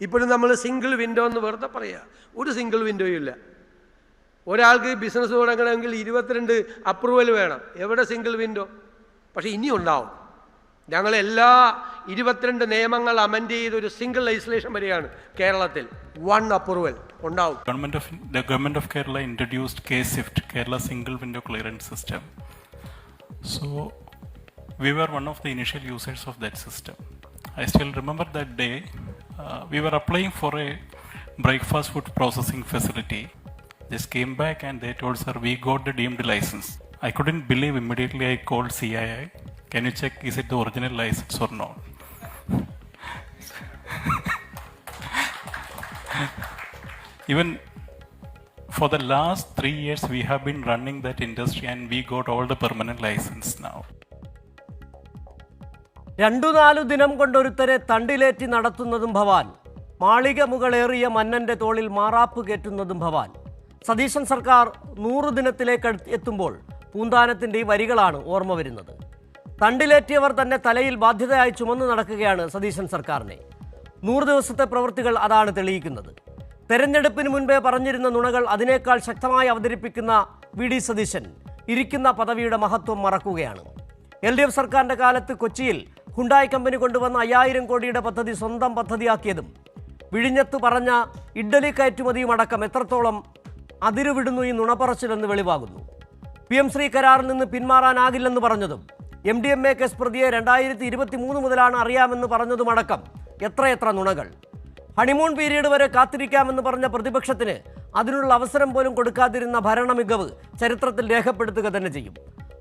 ഇപ്പോഴും നമ്മൾ single window എന്ന് വെറുതെ പറയുക. ഒരു സിംഗിൾ വിൻഡോയും ഇല്ല. ഒരാൾക്ക് ബിസിനസ് തുടങ്ങണമെങ്കിൽ 22 അപ്രൂവൽ വേണം. എവിടെ സിംഗിൾ വിൻഡോ? പക്ഷേ ഇനി ഉണ്ടാവും. ഞങ്ങളെല്ലാ 22 നിയമങ്ങൾ അമെൻഡ് ചെയ്ത് ഒരു സിംഗിൾ ലെജിസ്ലേഷൻ വരികയാണ് കേരളത്തിൽ. 1 അപ്രൂവൽ ഉണ്ടാവും. The government of Kerala introduced K-SIFT, Kerala Single Window Clearance System. So we were one of the initial users of that system. I still remember that day. We were applying for a breakfast food processing facility. Just came back and they told, sir, we got the deemed license. I couldn't believe. Immediately I called CII. Can you check, is it the original license or not? Even for the last 3 years we have been running that industry and we got all the permanent license now. 2-4 ദിനം കൊണ്ടൊരുത്തരെ തണ്ടിലേറ്റി നടത്തുന്നതും ഭവാൻ, മാളിക മുകളേറിയ മന്നന്റെ തോളിൽ മാറാപ്പ് കയറ്റുന്നതും ഭവാൻ. സതീശൻ സർക്കാർ 100 ദിനത്തിലേക്ക് എത്തുമ്പോൾ പൂന്താനത്തിൻ്റെ ഈ വരികളാണ് ഓർമ്മ വരുന്നത്. തണ്ടിലേറ്റിയവർ തന്നെ തലയിൽ ബാധ്യതയായി ചുമന്നു നടക്കുകയാണ് സതീശൻ സർക്കാരിനെ. 100 ദിവസത്തെ പ്രവൃത്തികൾ അതാണ് തെളിയിക്കുന്നത്. തെരഞ്ഞെടുപ്പിന് മുൻപേ പറഞ്ഞിരുന്ന നുണകൾ അതിനേക്കാൾ ശക്തമായി അവതരിപ്പിക്കുന്ന വി ഡി സതീശൻ ഇരിക്കുന്ന പദവിയുടെ മഹത്വം മറക്കുകയാണ്. LDF സർക്കാരിൻ്റെ കാലത്ത് കൊച്ചിയിൽ ഹുണ്ടായ് കമ്പനി കൊണ്ടുവന്ന 5000 കോടിയുടെ പദ്ധതി സ്വന്തം പദ്ധതിയാക്കിയതും വിഴിഞ്ഞത്ത് പറഞ്ഞ ഇഡ്ഡലി കയറ്റുമതിയും അടക്കം എത്രത്തോളം അതിരുവിടുന്നു ഈ നുണപ്പറച്ചിലെന്ന് വെളിവാകുന്നു. PM ശ്രീ കരാറിൽ നിന്ന് പിന്മാറാനാകില്ലെന്ന് പറഞ്ഞതും MDMA കേസ് പ്രതിയെ 2023 മുതലാണ് അറിയാമെന്ന് പറഞ്ഞതുമടക്കം എത്രയെത്ര നുണകൾ. ഹണിമൂൺ പീരീഡ് വരെ കാത്തിരിക്കാമെന്ന് പറഞ്ഞ പ്രതിപക്ഷത്തിന് അതിനുള്ള അവസരം പോലും കൊടുക്കാതിരുന്ന ഭരണമികവ് ചരിത്രത്തിൽ രേഖപ്പെടുത്തുക തന്നെ ചെയ്യും.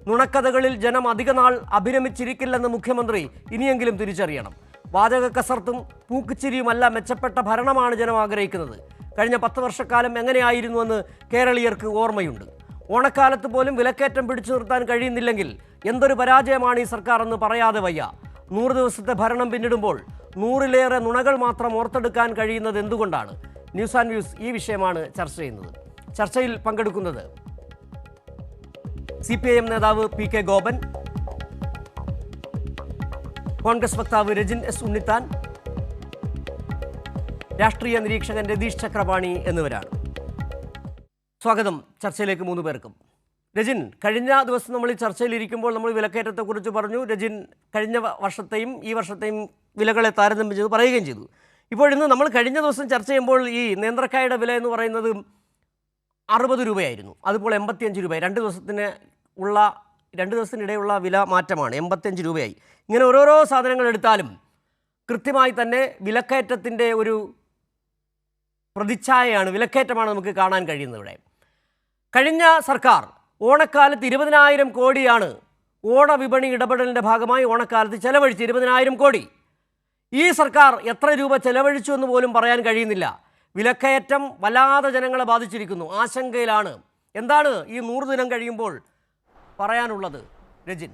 നുണക്കഥകളിൽ ജനം അധികനാൾ അഭിരമിച്ചിരിക്കില്ലെന്ന് മുഖ്യമന്ത്രി ഇനിയെങ്കിലും തിരിച്ചറിയണം. വാചക കസർത്തും പൂക്കുച്ചിരിയുമല്ല, മെച്ചപ്പെട്ട ഭരണമാണ് ജനം ആഗ്രഹിക്കുന്നത്. കഴിഞ്ഞ 10 വർഷക്കാലം എങ്ങനെയായിരുന്നുവെന്ന് കേരളീയർക്ക് ഓർമ്മയുണ്ട്. ഓണക്കാലത്ത് പോലും വിലക്കയറ്റം പിടിച്ചു നിർത്താൻ കഴിയുന്നില്ലെങ്കിൽ എന്തൊരു പരാജയമാണ് ഈ സർക്കാർ എന്ന് പറയാതെ വയ്യ. 100 ദിവസത്തെ ഭരണം പിന്നിടുമ്പോൾ 100ലേറെ നുണകൾ മാത്രം ഓർത്തെടുക്കാൻ കഴിയുന്നത് എന്തുകൊണ്ടാണ്? ന്യൂസ് ആൻഡ് വ്യൂസ് ഈ വിഷയമാണ് ചർച്ച ചെയ്യുന്നത്. ചർച്ചയിൽ പങ്കെടുക്കുന്നത് CPIM നേതാവ് PK ഗോപൻ, കോൺഗ്രസ് വക്താവ് രജിൻ S ഉണ്ണിത്താൻ, രാഷ്ട്രീയ നിരീക്ഷകൻ രതീഷ് ചക്രപാണി എന്നിവരാണ്. സ്വാഗതം ചർച്ചയിലേക്ക് 3 പേർക്കും. രജിൻ, കഴിഞ്ഞ ദിവസം നമ്മൾ ഈ ചർച്ചയിലിരിക്കുമ്പോൾ നമ്മൾ വിലക്കയറ്റത്തെക്കുറിച്ച് പറഞ്ഞു. രജിൻ കഴിഞ്ഞ വർഷത്തെയും ഈ വർഷത്തെയും വിലകളെ താരതമ്യം ചെയ്ത് പറയുകയും ചെയ്തു. ഇപ്പോഴിന്ന് നമ്മൾ കഴിഞ്ഞ ദിവസം ചർച്ച ചെയ്യുമ്പോൾ ഈ നേന്ത്രക്കായുടെ വില എന്ന് പറയുന്നത് 60 രൂപയായിരുന്നു. അതിപ്പോൾ 85 രൂപയായി. 2 ദിവസത്തിനിടെയുള്ള വില മാറ്റമാണ്. 85 രൂപയായി. ഇങ്ങനെ ഓരോരോ സാധനങ്ങൾ എടുത്താലും കൃത്യമായി തന്നെ വിലക്കയറ്റത്തിൻ്റെ ഒരു പ്രതിച്ഛായയാണ്, വിലക്കയറ്റമാണ് നമുക്ക് കാണാൻ കഴിയുന്നത്. ഇവിടെ കഴിഞ്ഞ സർക്കാർ ഓണക്കാലത്ത് 20,000 കോടിയാണ് ഓണവിപണി ഇടപെടലിൻ്റെ ഭാഗമായി ഓണക്കാലത്ത് ചെലവഴിച്ച് 20,000 കോടി. ഈ സർക്കാർ എത്ര രൂപ ചെലവഴിച്ചു എന്ന് പോലും പറയാൻ കഴിയുന്നില്ല. വിലക്കയറ്റം വല്ലാതെ ജനങ്ങളെ ബാധിച്ചിരിക്കുന്നു, ആശങ്കയിലാണ്. എന്താണ് ഈ 100 ദിനം കഴിയുമ്പോൾ പറയാനുള്ളത് രജിൻ?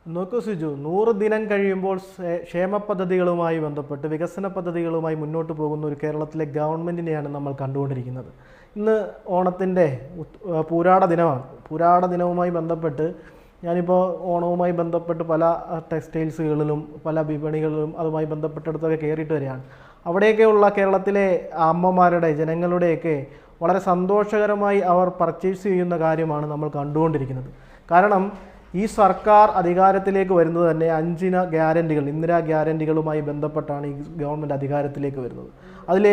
നോക്കൂ സിജു, 100 ദിനം കഴിയുമ്പോൾ ക്ഷേമ പദ്ധതികളുമായി ബന്ധപ്പെട്ട് വികസന പദ്ധതികളുമായി മുന്നോട്ട് പോകുന്ന ഒരു കേരളത്തിലെ ഗവൺമെൻറ്റിനെയാണ് നമ്മൾ കണ്ടുകൊണ്ടിരിക്കുന്നത്. ഇന്ന് ഓണത്തിൻ്റെ പൂരാട ദിനമാണ്. പൂരാട ദിനവുമായി ബന്ധപ്പെട്ട് ഞാനിപ്പോൾ ഓണവുമായി ബന്ധപ്പെട്ട് പല ടെക്സ്റ്റൈൽസുകളിലും പല വിപണികളിലും അതുമായി ബന്ധപ്പെട്ടിടത്തൊക്കെ കയറിയിട്ട് വരികയാണ്. അവിടെയൊക്കെയുള്ള കേരളത്തിലെ അമ്മമാരുടെ, ജനങ്ങളുടെയൊക്കെ വളരെ സന്തോഷകരമായി അവർ പർച്ചേസ് ചെയ്യുന്ന കാര്യമാണ് നമ്മൾ കണ്ടുകൊണ്ടിരിക്കുന്നത്. കാരണം ഈ സർക്കാർ അധികാരത്തിലേക്ക് വരുന്നത് തന്നെ 5 ഗ്യാരണ്ടികൾ, ഇന്ദിരാ ഗ്യാരണ്ടികളുമായി ബന്ധപ്പെട്ടാണ് ഈ ഗവൺമെൻറ് അധികാരത്തിലേക്ക് വരുന്നത്. അതിൽ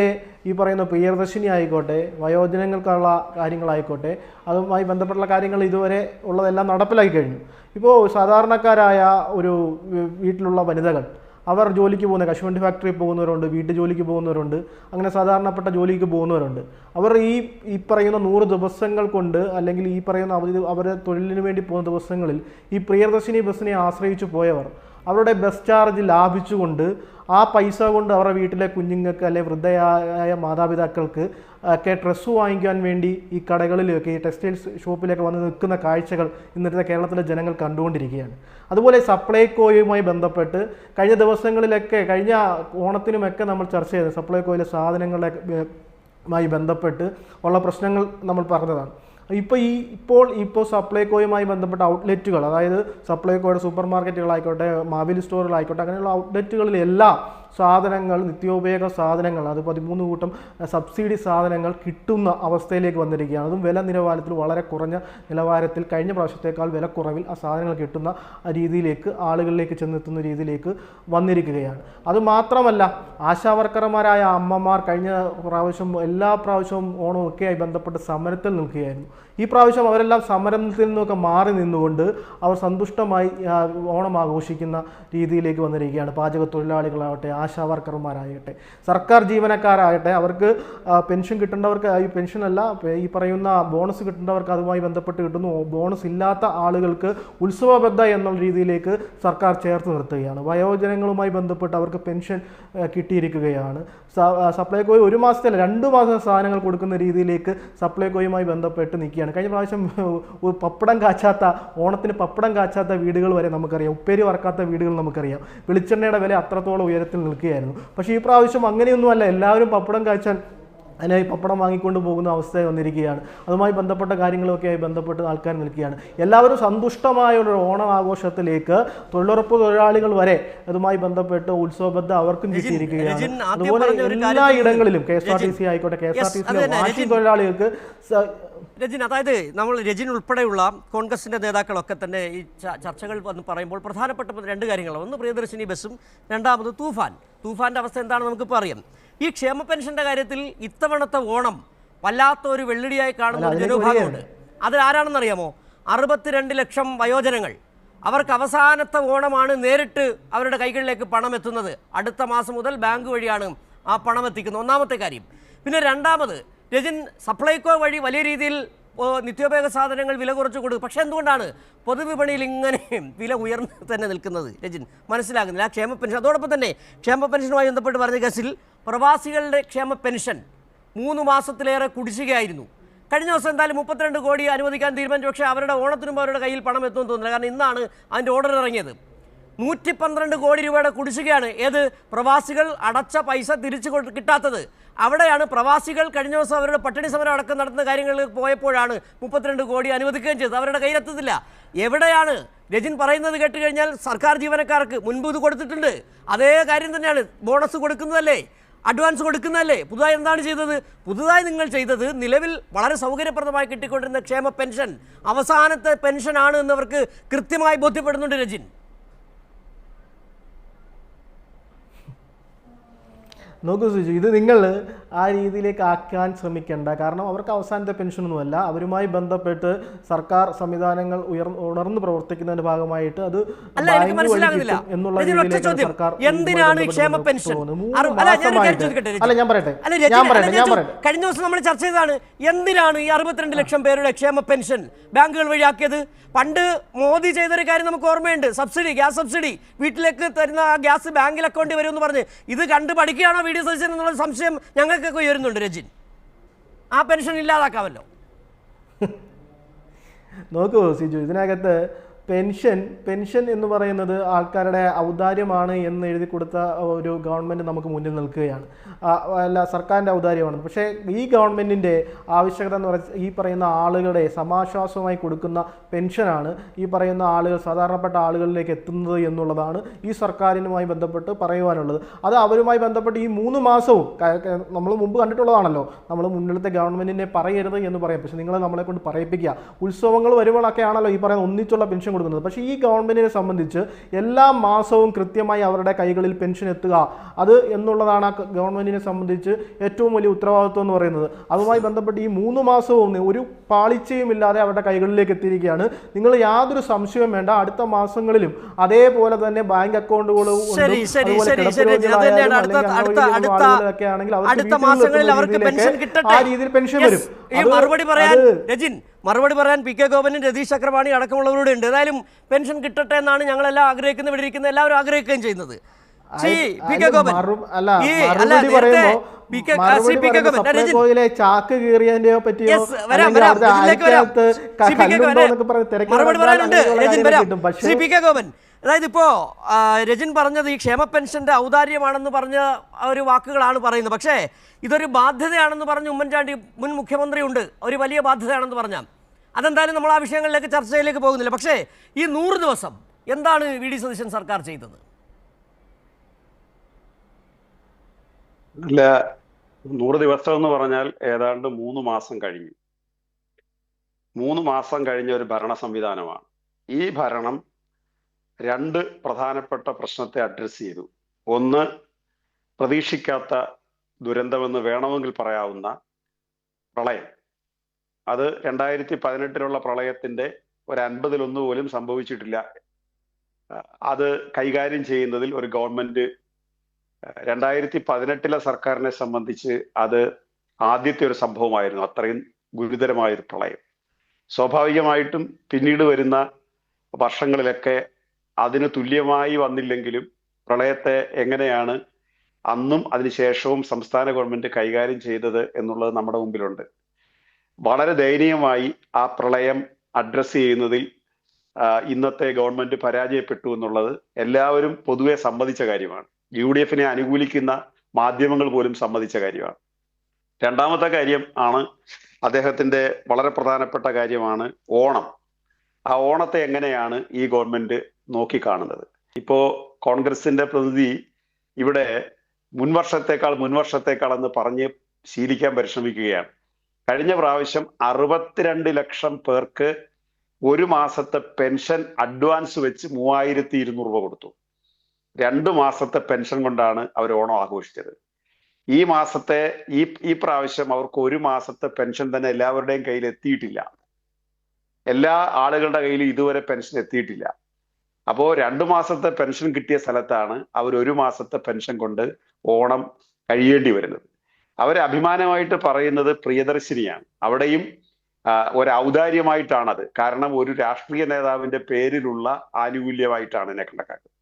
ഈ പറയുന്ന പ്രിയദർശിനി ആയിക്കോട്ടെ, വയോജനങ്ങൾക്കുള്ള കാര്യങ്ങളായിക്കോട്ടെ, അതുമായി ബന്ധപ്പെട്ടുള്ള കാര്യങ്ങൾ ഇതുവരെ ഉള്ളതെല്ലാം നടപ്പിലാക്കി കഴിഞ്ഞു. ഇപ്പോൾ സാധാരണക്കാരായ ഒരു വീട്ടിലുള്ള വനിതകൾ, അവർ ജോലിക്ക് പോകുന്ന, കശുവണ്ടി ഫാക്ടറിയിൽ പോകുന്നവരുണ്ട്, വീട്ടു ജോലിക്ക് പോകുന്നവരുണ്ട്, അങ്ങനെ സാധാരണപ്പെട്ട ജോലിക്ക് പോകുന്നവരുണ്ട്. അവർ ഈ പറയുന്ന 100 ദിവസങ്ങൾ കൊണ്ട്, അല്ലെങ്കിൽ ഈ പറയുന്ന അവരുടെ തൊഴിലിന് വേണ്ടി പോകുന്ന ദിവസങ്ങളിൽ ഈ പ്രിയദർശിനി ബസ്സിനെ ആശ്രയിച്ചു പോയവർ അവരുടെ ബസ് ചാർജ് ലാഭിച്ചുകൊണ്ട് ആ പൈസ കൊണ്ട് അവരുടെ വീട്ടിലെ കുഞ്ഞുങ്ങൾക്ക് അല്ലെങ്കിൽ വൃദ്ധയായ മാതാപിതാക്കൾക്ക് ഒക്കെ ഡ്രസ്സ് വാങ്ങിക്കാൻ വേണ്ടി ഈ കടകളിലൊക്കെ, ഈ ടെക്സ്റ്റൈൽസ് ഷോപ്പിലൊക്കെ വന്ന് നിൽക്കുന്ന കാഴ്ചകൾ ഇന്നത്തെ കേരളത്തിലെ ജനങ്ങൾ കണ്ടുകൊണ്ടിരിക്കുകയാണ്. അതുപോലെ സപ്ലൈകോയുമായി ബന്ധപ്പെട്ട് കഴിഞ്ഞ ദിവസങ്ങളിലൊക്കെ, കഴിഞ്ഞ ഓണത്തിനുമൊക്കെ നമ്മൾ ചർച്ച ചെയ്തത് സപ്ലൈകോയിലെ സാധനങ്ങളുമായി ബന്ധപ്പെട്ട് ഉള്ള പ്രശ്നങ്ങൾ നമ്മൾ പറഞ്ഞതാണ്. ഇപ്പോൾ സപ്ലൈകോയുമായി ബന്ധപ്പെട്ട ഔട്ട്ലെറ്റുകൾ, അതായത് സപ്ലൈകോയുടെ സൂപ്പർ മാർക്കറ്റുകളായിക്കോട്ടെ, മാവേലി സ്റ്റോറുകളായിക്കോട്ടെ, അങ്ങനെയുള്ള ഔട്ട്ലെറ്റുകളിലെല്ലാം സാധനങ്ങൾ, നിത്യോപയോഗ സാധനങ്ങൾ, അത് 13 കൂട്ടം സബ്സിഡി സാധനങ്ങൾ കിട്ടുന്ന അവസ്ഥയിലേക്ക് വന്നിരിക്കുകയാണ്. അതും വില നിലവാരത്തിൽ വളരെ കുറഞ്ഞ നിലവാരത്തിൽ, കഴിഞ്ഞ പ്രാവശ്യത്തേക്കാൾ വില കുറവിൽ ആ സാധനങ്ങൾ കിട്ടുന്ന രീതിയിലേക്ക്, ആളുകളിലേക്ക് ചെന്നെത്തുന്ന രീതിയിലേക്ക് വന്നിരിക്കുകയാണ്. അതുമാത്രമല്ല, ആശാവർക്കർമാരായ അമ്മമാർ കഴിഞ്ഞ പ്രാവശ്യം എല്ലാ പ്രാവശ്യവും ഓണമൊക്കെയായി ബന്ധപ്പെട്ട് സമരത്തിൽ നിൽക്കുകയായിരുന്നു. ഈ പ്രാവശ്യം അവരെല്ലാം സമരത്തിൽ നിന്നൊക്കെ മാറി നിന്നുകൊണ്ട് അവർ സന്തുഷ്ടമായി ഓണം ആഘോഷിക്കുന്ന രീതിയിലേക്ക് വന്നിരിക്കുകയാണ്. പാചക തൊഴിലാളികളാവട്ടെ, ആശാവർക്കർമാരാകട്ടെ, സർക്കാർ ജീവനക്കാരാകട്ടെ, അവർക്ക് പെൻഷൻ കിട്ടേണ്ടവർക്ക് ഈ പെൻഷനല്ല, ഈ പറയുന്ന ബോണസ് കിട്ടേണ്ടവർക്ക് അതുമായി ബന്ധപ്പെട്ട് കിട്ടുന്നു. ബോണസ് ഇല്ലാത്ത ആളുകൾക്ക് ഉത്സവബദ്ധ എന്നുള്ള രീതിയിലേക്ക് സർക്കാർ ചേർത്ത് നിർത്തുകയാണ്. വയോജനങ്ങളുമായി ബന്ധപ്പെട്ട് അവർക്ക് പെൻഷൻ കിട്ടിയിരിക്കുകയാണ്. സപ്ലൈകോ 1 മാസത്തില 2 മാസം സാധനങ്ങൾ കൊടുക്കുന്ന രീതിയിലേക്ക് സപ്ലൈകോയുമായി ബന്ധപ്പെട്ട് നിൽക്കുകയാണ്. കഴിഞ്ഞ പ്രാവശ്യം പപ്പടം കാച്ചാത്ത, ഓണത്തിന് പപ്പടം കാച്ചാത്ത വീടുകൾ വരെ നമുക്കറിയാം, ഉപ്പേരി വറക്കാത്ത വീടുകൾ നമുക്കറിയാം. വെളിച്ചെണ്ണയുടെ വില അത്രത്തോളം ഉയരത്തിൽ നിൽക്കുകയായിരുന്നു. പക്ഷേ ഈ പ്രാവശ്യം അങ്ങനെയൊന്നുമല്ല, എല്ലാവരും പപ്പടം കാച്ചാൻ അതിനായി പപ്പടം വാങ്ങിക്കൊണ്ട് പോകുന്ന അവസ്ഥ വന്നിരിക്കുകയാണ്. അതുമായി ബന്ധപ്പെട്ട കാര്യങ്ങളൊക്കെയായി ബന്ധപ്പെട്ട് ആൾക്കാർ നിൽക്കുകയാണ്. എല്ലാവരും സന്തുഷ്ടമായ ഒരു ഓണം ആഘോഷത്തിലേക്ക്, തൊഴിലുറപ്പ് തൊഴിലാളികൾ വരെ അതുമായി ബന്ധപ്പെട്ട് ഉത്സവബദ്ധ അവർക്കും കിട്ടിയിരിക്കുകയാണ്. അതുപോലെ എല്ലാ ഇടങ്ങളിലും KSRTC ആയിക്കോട്ടെ, KSRTCയിലെ വാശി തൊഴിലാളികൾക്ക് രജിൻ, അതായത് നമ്മൾ രജിൻ ഉൾപ്പെടെയുള്ള കോൺഗ്രസിൻ്റെ നേതാക്കളൊക്കെ തന്നെ ഈ ചർച്ചകൾ വന്ന് പറയുമ്പോൾ പ്രധാനപ്പെട്ട 2 കാര്യങ്ങളാണ്. ഒന്ന് പ്രിയദർശിനി ബസ്സും, രണ്ടാമത് തൂഫാൻ്റെ അവസ്ഥ എന്താണെന്ന് നമുക്കിപ്പോൾ അറിയാം. ഈ ക്ഷേമ പെൻഷൻ്റെ കാര്യത്തിൽ ഇത്തവണത്തെ ഓണം വല്ലാത്ത ഒരു വെള്ളിടിയായി കാണുന്ന ഒരു ജനവിഭാഗമുണ്ട്. അതിലാരാണെന്നറിയാമോ? 62 ലക്ഷം വയോജനങ്ങൾ. അവർക്ക് അവസാനത്തെ ഓണമാണ് നേരിട്ട് അവരുടെ കൈകളിലേക്ക് പണം എത്തുന്നത്. അടുത്ത മാസം മുതൽ ബാങ്ക് വഴിയാണ് ആ പണം എത്തിക്കുന്നത്. ഒന്നാമത്തെ കാര്യം. പിന്നെ രണ്ടാമത്, രജിൻ, സപ്ലൈകോ വഴി വലിയ രീതിയിൽ നിത്യോപയോഗ സാധനങ്ങൾ വില കുറച്ച് കൊടുക്കും. പക്ഷേ എന്തുകൊണ്ടാണ് പൊതുവിപണിയിൽ ഇങ്ങനെ വില ഉയർന്ന് തന്നെ നിൽക്കുന്നത്? രജിൻ, മനസ്സിലാകുന്നില്ല. ആ ക്ഷേമ പെൻഷൻ, അതോടൊപ്പം തന്നെ ക്ഷേമ പെൻഷനുമായി ബന്ധപ്പെട്ട് പറഞ്ഞ കേസിൽ പ്രവാസികളുടെ ക്ഷേമ പെൻഷൻ 3 മാസത്തിലേറെ കുടിശ്ശികയായിരുന്നു. കഴിഞ്ഞ ദിവസം എന്തായാലും 32 കോടി അനുവദിക്കാൻ തീരുമാനിച്ചു. പക്ഷേ അവരുടെ ഓണത്തിനും അവരുടെ കയ്യിൽ പണം എത്തുമെന്ന് തോന്നുന്നില്ല. കാരണം ഇന്നാണ് അതിൻ്റെ ഓർഡർ ഇറങ്ങിയത്. 112 കോടി രൂപയുടെ കുടിശ്ശികയാണ്. ഏത്? പ്രവാസികൾ അടച്ച പൈസ തിരിച്ചു കിട്ടാത്തത്. അവിടെയാണ് പ്രവാസികൾ കഴിഞ്ഞ ദിവസം അവരുടെ പട്ടിണി സമരം അടക്കം നടത്തുന്ന കാര്യങ്ങളിൽ പോയപ്പോഴാണ് 32 കോടി അനുവദിക്കുകയും ചെയ്തത്. അവരുടെ കയ്യിലെത്തത്തില്ല. എവിടെയാണ്? രജിൻ പറയുന്നത് കേട്ട് കഴിഞ്ഞാൽ സർക്കാർ ജീവനക്കാർക്ക് മുൻപ് ഇത് കൊടുത്തിട്ടുണ്ട്. അതേ കാര്യം തന്നെയാണ്. ബോണസ് കൊടുക്കുന്നതല്ലേ, അഡ്വാൻസ് കൊടുക്കുന്നതല്ലേ. പുതുതായി എന്താണ് ചെയ്തത്? പുതുതായി നിങ്ങൾ ചെയ്തത് നിലവിൽ വളരെ സൗകര്യപ്രദമായി കിട്ടിക്കൊണ്ടിരുന്ന ക്ഷേമ പെൻഷൻ അവസാനത്തെ പെൻഷനാണ് എന്നവർക്ക് കൃത്യമായി ബോധ്യപ്പെടുന്നുണ്ട്. രജിൻ, നോക്കൂ സുജി, ഇത് നിങ്ങൾ ആ രീതിയിലേക്ക് ആക്കാൻ ശ്രമിക്കേണ്ട. കാരണം അവർക്ക് അവസാനത്തെ പെൻഷനൊന്നുമല്ല. അവരുമായി ബന്ധപ്പെട്ട് സർക്കാർ സംവിധാനങ്ങൾ ഉണർന്ന് പ്രവർത്തിക്കുന്നതിന്റെ ഭാഗമായിട്ട് അത് എന്നുള്ള രീതിയിലേക്ക് സർക്കാർ ഞാൻ പറയട്ടെ. കഴിഞ്ഞ ദിവസം നമ്മൾ ചർച്ച ചെയ്തതാണ് എന്തിനാണ് ഈ 62 ലക്ഷം പേരുടെ ക്ഷേമ പെൻഷൻ ബാങ്കുകൾ വഴിയാക്കിയത്. പണ്ട് മോദി ചെയ്തൊരു കാര്യം നമുക്ക് ഓർമ്മയുണ്ട്. സബ്സിഡി, ഗ്യാസ് സബ്സിഡി, വീട്ടിലേക്ക് തരുന്ന ആ ഗ്യാസ് ബാങ്കിൽ അക്കൗണ്ടിൽ വരുമെന്ന് പറഞ്ഞ് ഇത് കണ്ട് പഠിക്കുകയാണോ VD സതീശൻ എന്നുള്ള സംശയം ഞങ്ങൾക്കൊക്കെ ഉയരുന്നുണ്ട്. രജിൻ, ആ പെൻഷൻ ഇല്ലാതാക്കാമല്ലോ. നോക്കൂ സിജു, ഇതിനകത്ത് പെൻഷൻ എന്ന് പറയുന്നത് ആൾക്കാരുടെ ഔദാര്യമാണ് എന്ന് എഴുതി കൊടുത്ത ഒരു ഗവൺമെൻറ് നമുക്ക് മുന്നിൽ നിൽക്കുകയാണ്. അല്ല, സർക്കാരിൻ്റെ ഔദാര്യമാണ്. പക്ഷേ ഈ ഗവൺമെൻറ്റിൻ്റെ ആവശ്യകത എന്ന് പറയുന്നത് ഈ പറയുന്ന ആളുകളുടെ സമാശ്വാസമായി കൊടുക്കുന്ന പെൻഷനാണ് ഈ പറയുന്ന ആളുകൾ, സാധാരണപ്പെട്ട ആളുകളിലേക്ക് എത്തുന്നത് എന്നുള്ളതാണ് ഈ സർക്കാരിനുമായി ബന്ധപ്പെട്ട് പറയുവാനുള്ളത്. അത് അവരുമായി ബന്ധപ്പെട്ട് ഈ 3 മാസവും നമ്മൾ മുമ്പ് കണ്ടിട്ടുള്ളതാണല്ലോ. നമ്മൾ മുന്നിലത്തെ ഗവൺമെൻറ്റിനെ പറയരുത് എന്ന് പറയാം, പക്ഷേ നിങ്ങൾ നമ്മളെ കൊണ്ട് പറയിപ്പിക്കുക. ഉത്സവങ്ങൾ വരുമ്പോഴൊക്കെ ആണല്ലോ ഈ പറയുന്ന ഒന്നിച്ചുള്ള പെൻഷൻ കൊടുക്കുന്നത്. പക്ഷേ ഈ ഗവൺമെന്റിനെ സംബന്ധിച്ച് എല്ലാ മാസവും കൃത്യമായി അവരുടെ കൈകളിൽ പെൻഷൻ എത്തുക, അത് എന്നുള്ളതാണ് ആ ഗവൺമെന്റിനെ സംബന്ധിച്ച് ഏറ്റവും വലിയ ഉത്തരവാദിത്വം എന്ന് പറയുന്നത്. അതുമായി ബന്ധപ്പെട്ട് ഈ 3 മാസവും ഒരു പാളിച്ചയും ഇല്ലാതെ അവരുടെ കൈകളിലേക്ക് എത്തിയിരിക്കുകയാണ്. നിങ്ങൾ യാതൊരു സംശയവും വേണ്ട, അടുത്ത മാസങ്ങളിലും അതേപോലെ തന്നെ ബാങ്ക് അക്കൗണ്ടുകളും ആ രീതിയിൽ പെൻഷൻ വരും. മറുപടി പറയാൻ PK ഗോപനും രതീഷ് ചക്രപാണി അടക്കമുള്ളവരോട് ഉണ്ട്. ഏതായാലും പെൻഷൻ കിട്ടട്ടെ എന്നാണ് ഞങ്ങളെല്ലാം ആഗ്രഹിക്കുന്നത്, ഇവിടെ ഇരിക്കുന്ന എല്ലാവരും ആഗ്രഹിക്കുകയും ചെയ്യുന്നത്. ചാക്ക് കീറിയതിന്റെയോ പറ്റിയോ അതായത് ഇപ്പോ രജിൻ പറഞ്ഞത് ഈ ക്ഷേമ പെൻഷന്റെ ഔദാര്യമാണെന്ന് പറഞ്ഞ ഒരു വാക്കുകളാണ് പറയുന്നത്. പക്ഷേ ഇതൊരു ബാധ്യതയാണെന്ന് പറഞ്ഞ ഉമ്മൻചാണ്ടി മുൻ മുഖ്യമന്ത്രിയുണ്ട്. ഒരു വലിയ ബാധ്യതയാണെന്ന് പറഞ്ഞ അതെന്തായാലും നമ്മൾ ആ വിഷയങ്ങളിലേക്ക് ചർച്ചയിലേക്ക് പോകുന്നില്ല. പക്ഷേ ഈ 100 ദിവസം എന്താണ് വി.ഡി. സതീശൻ സർക്കാർ ചെയ്തത്? അല്ല, 100 ദിവസം എന്ന് പറഞ്ഞാൽ ഏതാണ്ട് 3 മാസം കഴിഞ്ഞു. 3 മാസം കഴിഞ്ഞ ഒരു ഭരണ സംവിധാനമാണ്. ഈ ഭരണം 2 പ്രധാനപ്പെട്ട പ്രശ്നത്തെ അഡ്രസ് ചെയ്തു. ഒന്ന്, പ്രതീക്ഷിക്കാത്ത ദുരന്തമെന്ന് വേണമെങ്കിൽ പറയാവുന്ന പ്രളയം. അത് 2018 പ്രളയത്തിന്റെ ഒരു 50% പോലും സംഭവിച്ചിട്ടില്ല. അത് കൈകാര്യം ചെയ്യുന്നതിൽ ഒരു ഗവൺമെന്റ് 2018 സർക്കാരിനെ സംബന്ധിച്ച് അത് ആദ്യത്തെ ഒരു സംഭവമായിരുന്നു. അത്രയും ഗുരുതരമായൊരു പ്രളയം. സ്വാഭാവികമായിട്ടും പിന്നീട് വരുന്ന വർഷങ്ങളിലൊക്കെ അതിന് തുല്യമായി വന്നില്ലെങ്കിലും പ്രളയത്തെ എങ്ങനെയാണ് അന്നും അതിനുശേഷവും സംസ്ഥാന ഗവൺമെന്റ് കൈകാര്യം ചെയ്തത് എന്നുള്ളത് നമ്മുടെ മുമ്പിലുണ്ട്. വളരെ ദയനീയമായി ആ പ്രളയം അഡ്രസ് ചെയ്യുന്നതിൽ ഇന്നത്തെ ഗവൺമെന്റ് പരാജയപ്പെട്ടു എന്നുള്ളത് എല്ലാവരും പൊതുവെ സമ്മതിച്ച കാര്യമാണ്. UDF-നെ അനുകൂലിക്കുന്ന മാധ്യമങ്ങൾ പോലും സമ്മതിച്ച കാര്യമാണ്. രണ്ടാമത്തെ കാര്യം ആണ് അദ്ദേഹത്തിന്റെ വളരെ പ്രധാനപ്പെട്ട കാര്യമാണ് ഓണം. ആ ഓണത്തെ എങ്ങനെയാണ് ഈ ഗവൺമെന്റ് നോക്കിക്കാണുന്നത്? ഇപ്പോ കോൺഗ്രസിന്റെ പ്രതിനിധി ഇവിടെ മുൻവർഷത്തേക്കാൾ എന്ന് പറഞ്ഞ് ശീലിക്കാൻ പരിശ്രമിക്കുകയാണ്. കഴിഞ്ഞ പ്രാവശ്യം 62 ലക്ഷം പേർക്ക് ഒരു മാസത്തെ പെൻഷൻ അഡ്വാൻസ് വെച്ച് 3200 രൂപ കൊടുത്തു. 2 മാസത്തെ പെൻഷൻ കൊണ്ടാണ് അവർ ഓണം ആഘോഷിച്ചത്. ഈ പ്രാവശ്യം അവർക്ക് ഒരു മാസത്തെ പെൻഷൻ തന്നെ എല്ലാവരുടെയും കയ്യിൽ എത്തിയിട്ടില്ല. എല്ലാ ആളുകളുടെ കയ്യിൽ ഇതുവരെ പെൻഷൻ എത്തിയിട്ടില്ല. അപ്പോ 2 മാസത്തെ പെൻഷൻ കിട്ടിയ സ്ഥലത്താണ് അവർ ഒരു മാസത്തെ പെൻഷൻ കൊണ്ട് ഓണം കഴിയേണ്ടി വരുന്നത്. അവർ അഭിമാനമായിട്ട് പറയുന്നത് പ്രിയദർശിനിയാണ്. അവിടെയും ഒരു ഔദാര്യമായിട്ടാണത്. കാരണം ഒരു രാഷ്ട്രീയ നേതാവിന്റെ പേരിലുള്ള ആനുകൂല്യമായിട്ടാണ് എന്നെ കണക്കാക്കുന്നത്.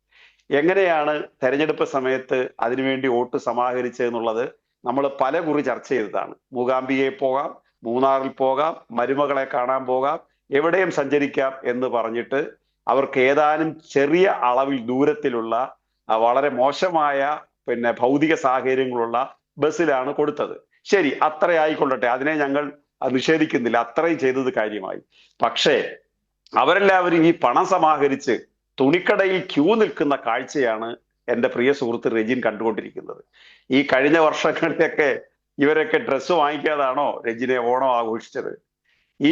എങ്ങനെയാണ് തെരഞ്ഞെടുപ്പ് സമയത്ത് അതിനുവേണ്ടി വോട്ട് സമാഹരിച്ചതെന്നുള്ളത് നമ്മൾ പല കുറി ചർച്ച ചെയ്തതാണ്. മൂകാംബികയിൽ പോകാം, മൂന്നാറിൽ പോകാം, മരുമകളെ കാണാൻ പോകാം, എവിടെയും സഞ്ചരിക്കാം എന്ന് പറഞ്ഞിട്ട് അവർക്ക് ഏതാനും ചെറിയ അളവിൽ ദൂരത്തിലുള്ള വളരെ മോശമായ ഭൗതിക സാഹചര്യങ്ങളുള്ള ബസ്സിലാണ് കൊടുത്തത്. ശരി, അത്ര ആയിക്കൊള്ളട്ടെ, അതിനെ ഞങ്ങൾ നിഷേധിക്കുന്നില്ല, അത്രയും ചെയ്തത് കാര്യമായി. പക്ഷേ അവരെല്ലാവരും ഈ പണം സമാഹരിച്ച് തുണിക്കടയിൽ ക്യൂ നിൽക്കുന്ന കാഴ്ചയാണ് എൻ്റെ പ്രിയ സുഹൃത്ത് റെജിൻ കണ്ടുകൊണ്ടിരിക്കുന്നത്. ഈ കഴിഞ്ഞ വർഷങ്ങളിലൊക്കെ ഇവരൊക്കെ ഡ്രസ്സ് വാങ്ങിക്കാതാണോ രജിനെ ഓണം ആഘോഷിച്ചത്? ഈ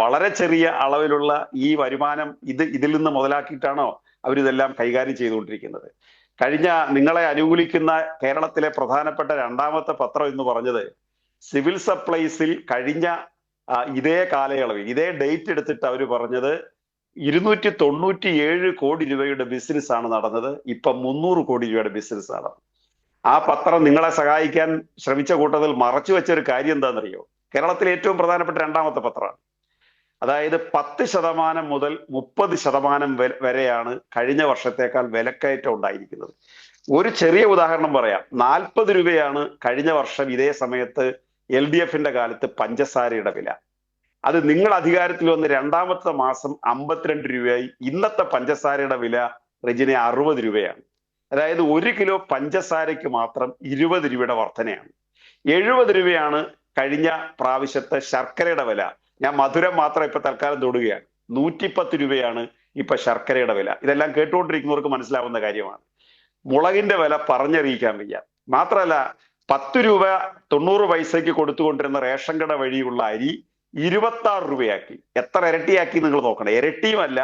വളരെ ചെറിയ അളവിലുള്ള ഈ വരുമാനം ഇതിൽ നിന്ന് മുതലാക്കിയിട്ടാണോ അവരിതെല്ലാം കൈകാര്യം ചെയ്തുകൊണ്ടിരിക്കുന്നത്? നിങ്ങളെ അനുകൂലിക്കുന്ന കേരളത്തിലെ പ്രധാനപ്പെട്ട 2ാമത്തെ പത്രം എന്ന് പറഞ്ഞത് സിവിൽ സപ്ലൈസിൽ കഴിഞ്ഞ ഇതേ കാലയളവിൽ ഇതേ ഡേറ്റ് എടുത്തിട്ട് അവർ പറഞ്ഞത് 297 കോടി രൂപയുടെ ബിസിനസ് ആണ് നടന്നത്. ഇപ്പൊ 300 കോടി രൂപയുടെ ബിസിനസ് ആണ്. ആ പത്രം നിങ്ങളെ സഹായിക്കാൻ ശ്രമിച്ച കൂട്ടത്തിൽ മറച്ചു വെച്ചൊരു കാര്യം എന്താണെന്നറിയോ? കേരളത്തിലെ ഏറ്റവും പ്രധാനപ്പെട്ട 2ാമത്തെ പത്രമാണ്. അതായത് 10% മുതൽ 30% വരെയാണ് കഴിഞ്ഞ വർഷത്തേക്കാൾ വിലക്കയറ്റം ഉണ്ടായിരിക്കുന്നത്. ഒരു ചെറിയ ഉദാഹരണം പറയാം. 40 രൂപയാണ് കഴിഞ്ഞ വർഷം ഇതേ സമയത്ത് LDF-ന്റെ കാലത്ത് പഞ്ചസാരയുടെ വില. അത് നിങ്ങൾ അധികാരത്തിൽ വന്ന് 2ാമത്തെ മാസം 52 രൂപയായി. ഇന്നത്തെ പഞ്ചസാരയുടെ വില റെജിനെ 60 രൂപയാണ്. അതായത് 1 കിലോ പഞ്ചസാരയ്ക്ക് മാത്രം 20 രൂപയുടെ വർധനയാണ്. 70 രൂപയാണ് കഴിഞ്ഞ പ്രാവശ്യത്തെ ശർക്കരയുടെ വില. ഞാൻ മധുരം മാത്രം ഇപ്പൊ തൽക്കാലം തൊടുകയാണ്. 110 രൂപയാണ് ഇപ്പൊ ശർക്കരയുടെ വില. ഇതെല്ലാം കേട്ടുകൊണ്ടിരിക്കുന്നവർക്ക് മനസ്സിലാവുന്ന കാര്യമാണ്. മുളകിന്റെ വില പറഞ്ഞറിയിക്കാൻ വയ്യ. മാത്രമല്ല 10 രൂപ 90 പൈസയ്ക്ക് കൊടുത്തുകൊണ്ടിരുന്ന റേഷൻ കട വഴിയുള്ള അരി 26 രൂപയാക്കി. എത്ര ഇരട്ടിയാക്കി നിങ്ങൾ നോക്കണം. ഇരട്ടിയുമല്ല,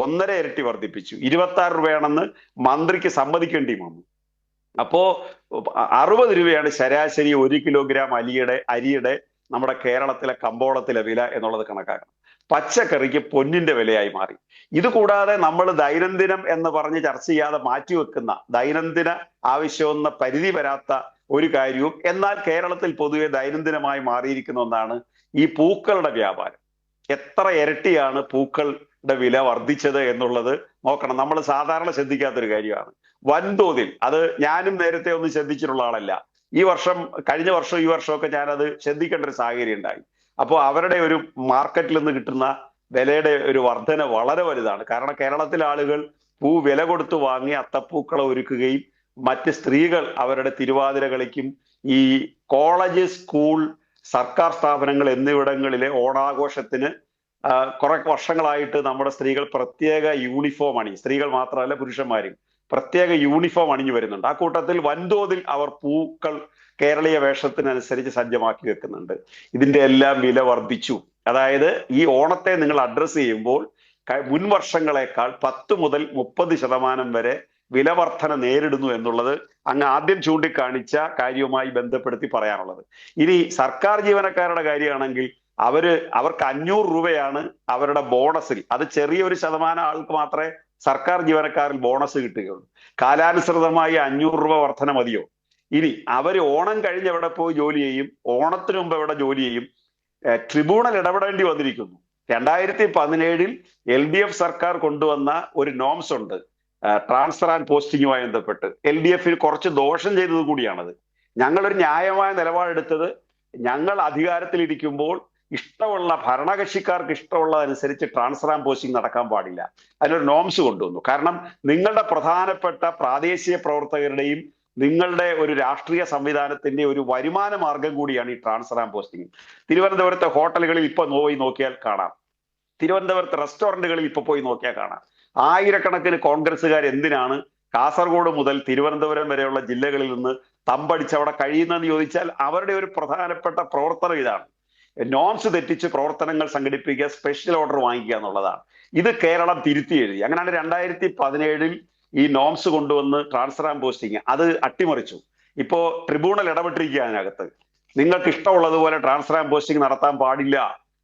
1.5 ഇരട്ടി വർദ്ധിപ്പിച്ചു. 26 രൂപയാണെന്ന് മന്ത്രിക്ക് സമ്മതിക്കേണ്ടി വന്നു. അപ്പോ 60 രൂപയാണ് ശരാശരി 1 കിലോഗ്രാം അരിയുടെ നമ്മുടെ കേരളത്തിലെ കമ്പോളത്തിലെ വില എന്നുള്ളത് കണക്കാക്കണം. പച്ചക്കറിക്ക് പൊന്നിന്റെ വിലയായി മാറി. ഇത് കൂടാതെ നമ്മൾ ദൈനംദിനം എന്ന് പറഞ്ഞ് ചർച്ച ചെയ്യാതെ മാറ്റിവെക്കുന്ന ദൈനംദിന ആവശ്യമെന്ന പരിധി വരാത്ത ഒരു കാര്യവും എന്നാൽ കേരളത്തിൽ പൊതുവെ ദൈനംദിനമായി മാറിയിരിക്കുന്ന ഒന്നാണ് ഈ പൂക്കളുടെ വ്യാപാരം. എത്ര ഇരട്ടിയാണ് പൂക്കളുടെ വില വർദ്ധിച്ചത് എന്നുള്ളത് നോക്കണം. നമ്മൾ സാധാരണ ശ്രദ്ധിക്കാത്തൊരു കാര്യമാണ്. വൻതോതിൽ അത് ഞാനും നേരത്തെ ഒന്നും ശ്രദ്ധിച്ചിട്ടുള്ള ആളല്ല. കഴിഞ്ഞ വർഷം ഈ വർഷമൊക്കെ ഞാനത് ശ്രദ്ധിക്കേണ്ട ഒരു സാഹചര്യം ഉണ്ടായി. അപ്പോൾ അവരുടെ ഒരു മാർക്കറ്റിൽ നിന്ന് കിട്ടുന്ന വിലയുടെ ഒരു വർധന വളരെ വലുതാണ്. കാരണം കേരളത്തിലെ ആളുകൾ പൂ വില കൊടുത്തു വാങ്ങി അത്തപ്പൂക്കളെ ഒരുക്കുകയും മറ്റ് സ്ത്രീകൾ അവരുടെ തിരുവാതിര കളിക്കും. ഈ കോളേജ്, സ്കൂൾ, സർക്കാർ സ്ഥാപനങ്ങൾ എന്നിവിടങ്ങളിലെ ഓണാഘോഷത്തിന് കുറെ വർഷങ്ങളായിട്ട് നമ്മുടെ സ്ത്രീകൾ പ്രത്യേക യൂണിഫോം അണിയും, സ്ത്രീകൾ മാത്രമല്ല പുരുഷന്മാരും പ്രത്യേക യൂണിഫോം അണിഞ്ഞു വരുന്നുണ്ട്. ആ കൂട്ടത്തിൽ വൻതോതിൽ അവർ പൂക്കൾ കേരളീയ വേഷത്തിനനുസരിച്ച് സജ്ജമാക്കി വെക്കുന്നുണ്ട്. ഇതിന്റെ എല്ലാം വില വർദ്ധിച്ചു. അതായത് ഈ ഓണത്തെ നിങ്ങൾ അഡ്രസ്സ് ചെയ്യുമ്പോൾ മുൻ വർഷങ്ങളെക്കാൾ 10 മുതൽ 30% വരെ വില വർധന നേരിടുന്നു എന്നുള്ളത് അങ്ങ് ആദ്യം ചൂണ്ടിക്കാണിച്ച കാര്യവുമായി ബന്ധപ്പെടുത്തി പറയാനുള്ളത്. ഇനി സർക്കാർ ജീവനക്കാരുടെ കാര്യമാണെങ്കിൽ അവർക്ക് 500 രൂപയാണ് അവരുടെ ബോണസിൽ. അത് ചെറിയൊരു ശതമാനം ആൾക്ക് മാത്രമേ സർക്കാർ ജീവനക്കാരിൽ ബോണസ് കിട്ടുകയുള്ളൂ. കാലാനുസൃതമായി 500 രൂപ വർധന മതിയോ? ഇനി അവർ ഓണം കഴിഞ്ഞ് എവിടെ പോയി ജോലി ചെയ്യും? ഓണത്തിന് മുമ്പ് എവിടെ ജോലി ചെയ്യും? ട്രിബ്യൂണൽ ഇടപെടേണ്ടി വന്നിരിക്കുന്നു. 2017 LDF സർക്കാർ കൊണ്ടുവന്ന ഒരു നോംസ് ഉണ്ട് ട്രാൻസ്ഫർ ആൻഡ് പോസ്റ്റിങ്ങുമായി ബന്ധപ്പെട്ട്. LDF കുറച്ച് ദോഷം ചെയ്തത് കൂടിയാണത്. ഞങ്ങളൊരു ന്യായമായ നിലപാടെടുത്തത്, ഞങ്ങൾ അധികാരത്തിലിരിക്കുമ്പോൾ ഇഷ്ടമുള്ള ഭരണകക്ഷിക്കാർക്ക് ഇഷ്ടമുള്ളതനുസരിച്ച് ട്രാൻസ്ഫർ ആൻഡ് പോസ്റ്റിംഗ് നടക്കാൻ പാടില്ല. അതിനൊരു നോംസ് കൊണ്ടുവന്നു. കാരണം നിങ്ങളുടെ പ്രധാനപ്പെട്ട പ്രാദേശിക പ്രവർത്തകരുടെയും നിങ്ങളുടെ ഒരു രാഷ്ട്രീയ സംവിധാനത്തിന്റെ ഒരു വരുമാന മാർഗം കൂടിയാണ് ഈ ട്രാൻസ്ഫർ ആൻഡ് പോസ്റ്റിംഗ്. തിരുവനന്തപുരത്തെ ഹോട്ടലുകളിൽ ഇപ്പൊ പോയി നോക്കിയാൽ കാണാം, തിരുവനന്തപുരത്തെ റെസ്റ്റോറന്റുകളിൽ ഇപ്പൊ പോയി നോക്കിയാൽ കാണാം. ആയിരക്കണക്കിന് കോൺഗ്രസ്സുകാർ എന്തിനാണ് കാസർഗോഡ് മുതൽ തിരുവനന്തപുരം വരെയുള്ള ജില്ലകളിൽ നിന്ന് തമ്പടിച്ച് അവിടെ കഴിയുന്നതെന്ന് ചോദിച്ചാൽ അവരുടെ ഒരു പ്രധാനപ്പെട്ട പ്രവർത്തനം ഇതാണ്. നോംസ് തെറ്റിച്ച് പ്രവർത്തനങ്ങൾ സംഘടിപ്പിക്കുക, സ്പെഷ്യൽ ഓർഡർ വാങ്ങിക്കുക എന്നുള്ളതാണ്. ഇത് കേരളം തിരുത്തി എഴുതി. അങ്ങനെയാണ് 2017 ഈ നോംസ് കൊണ്ടുവന്ന് ട്രാൻസ്ഫർ ആൻഡ് പോസ്റ്റിംഗ് അത് അട്ടിമറിച്ചു. ഇപ്പോ ട്രിബ്യൂണൽ ഇടപെട്ടിരിക്കുക അതിനകത്ത്. നിങ്ങൾക്ക് ഇഷ്ടമുള്ളതുപോലെ ട്രാൻസ്ഫർ ആൻഡ് പോസ്റ്റിംഗ് നടത്താൻ പാടില്ല.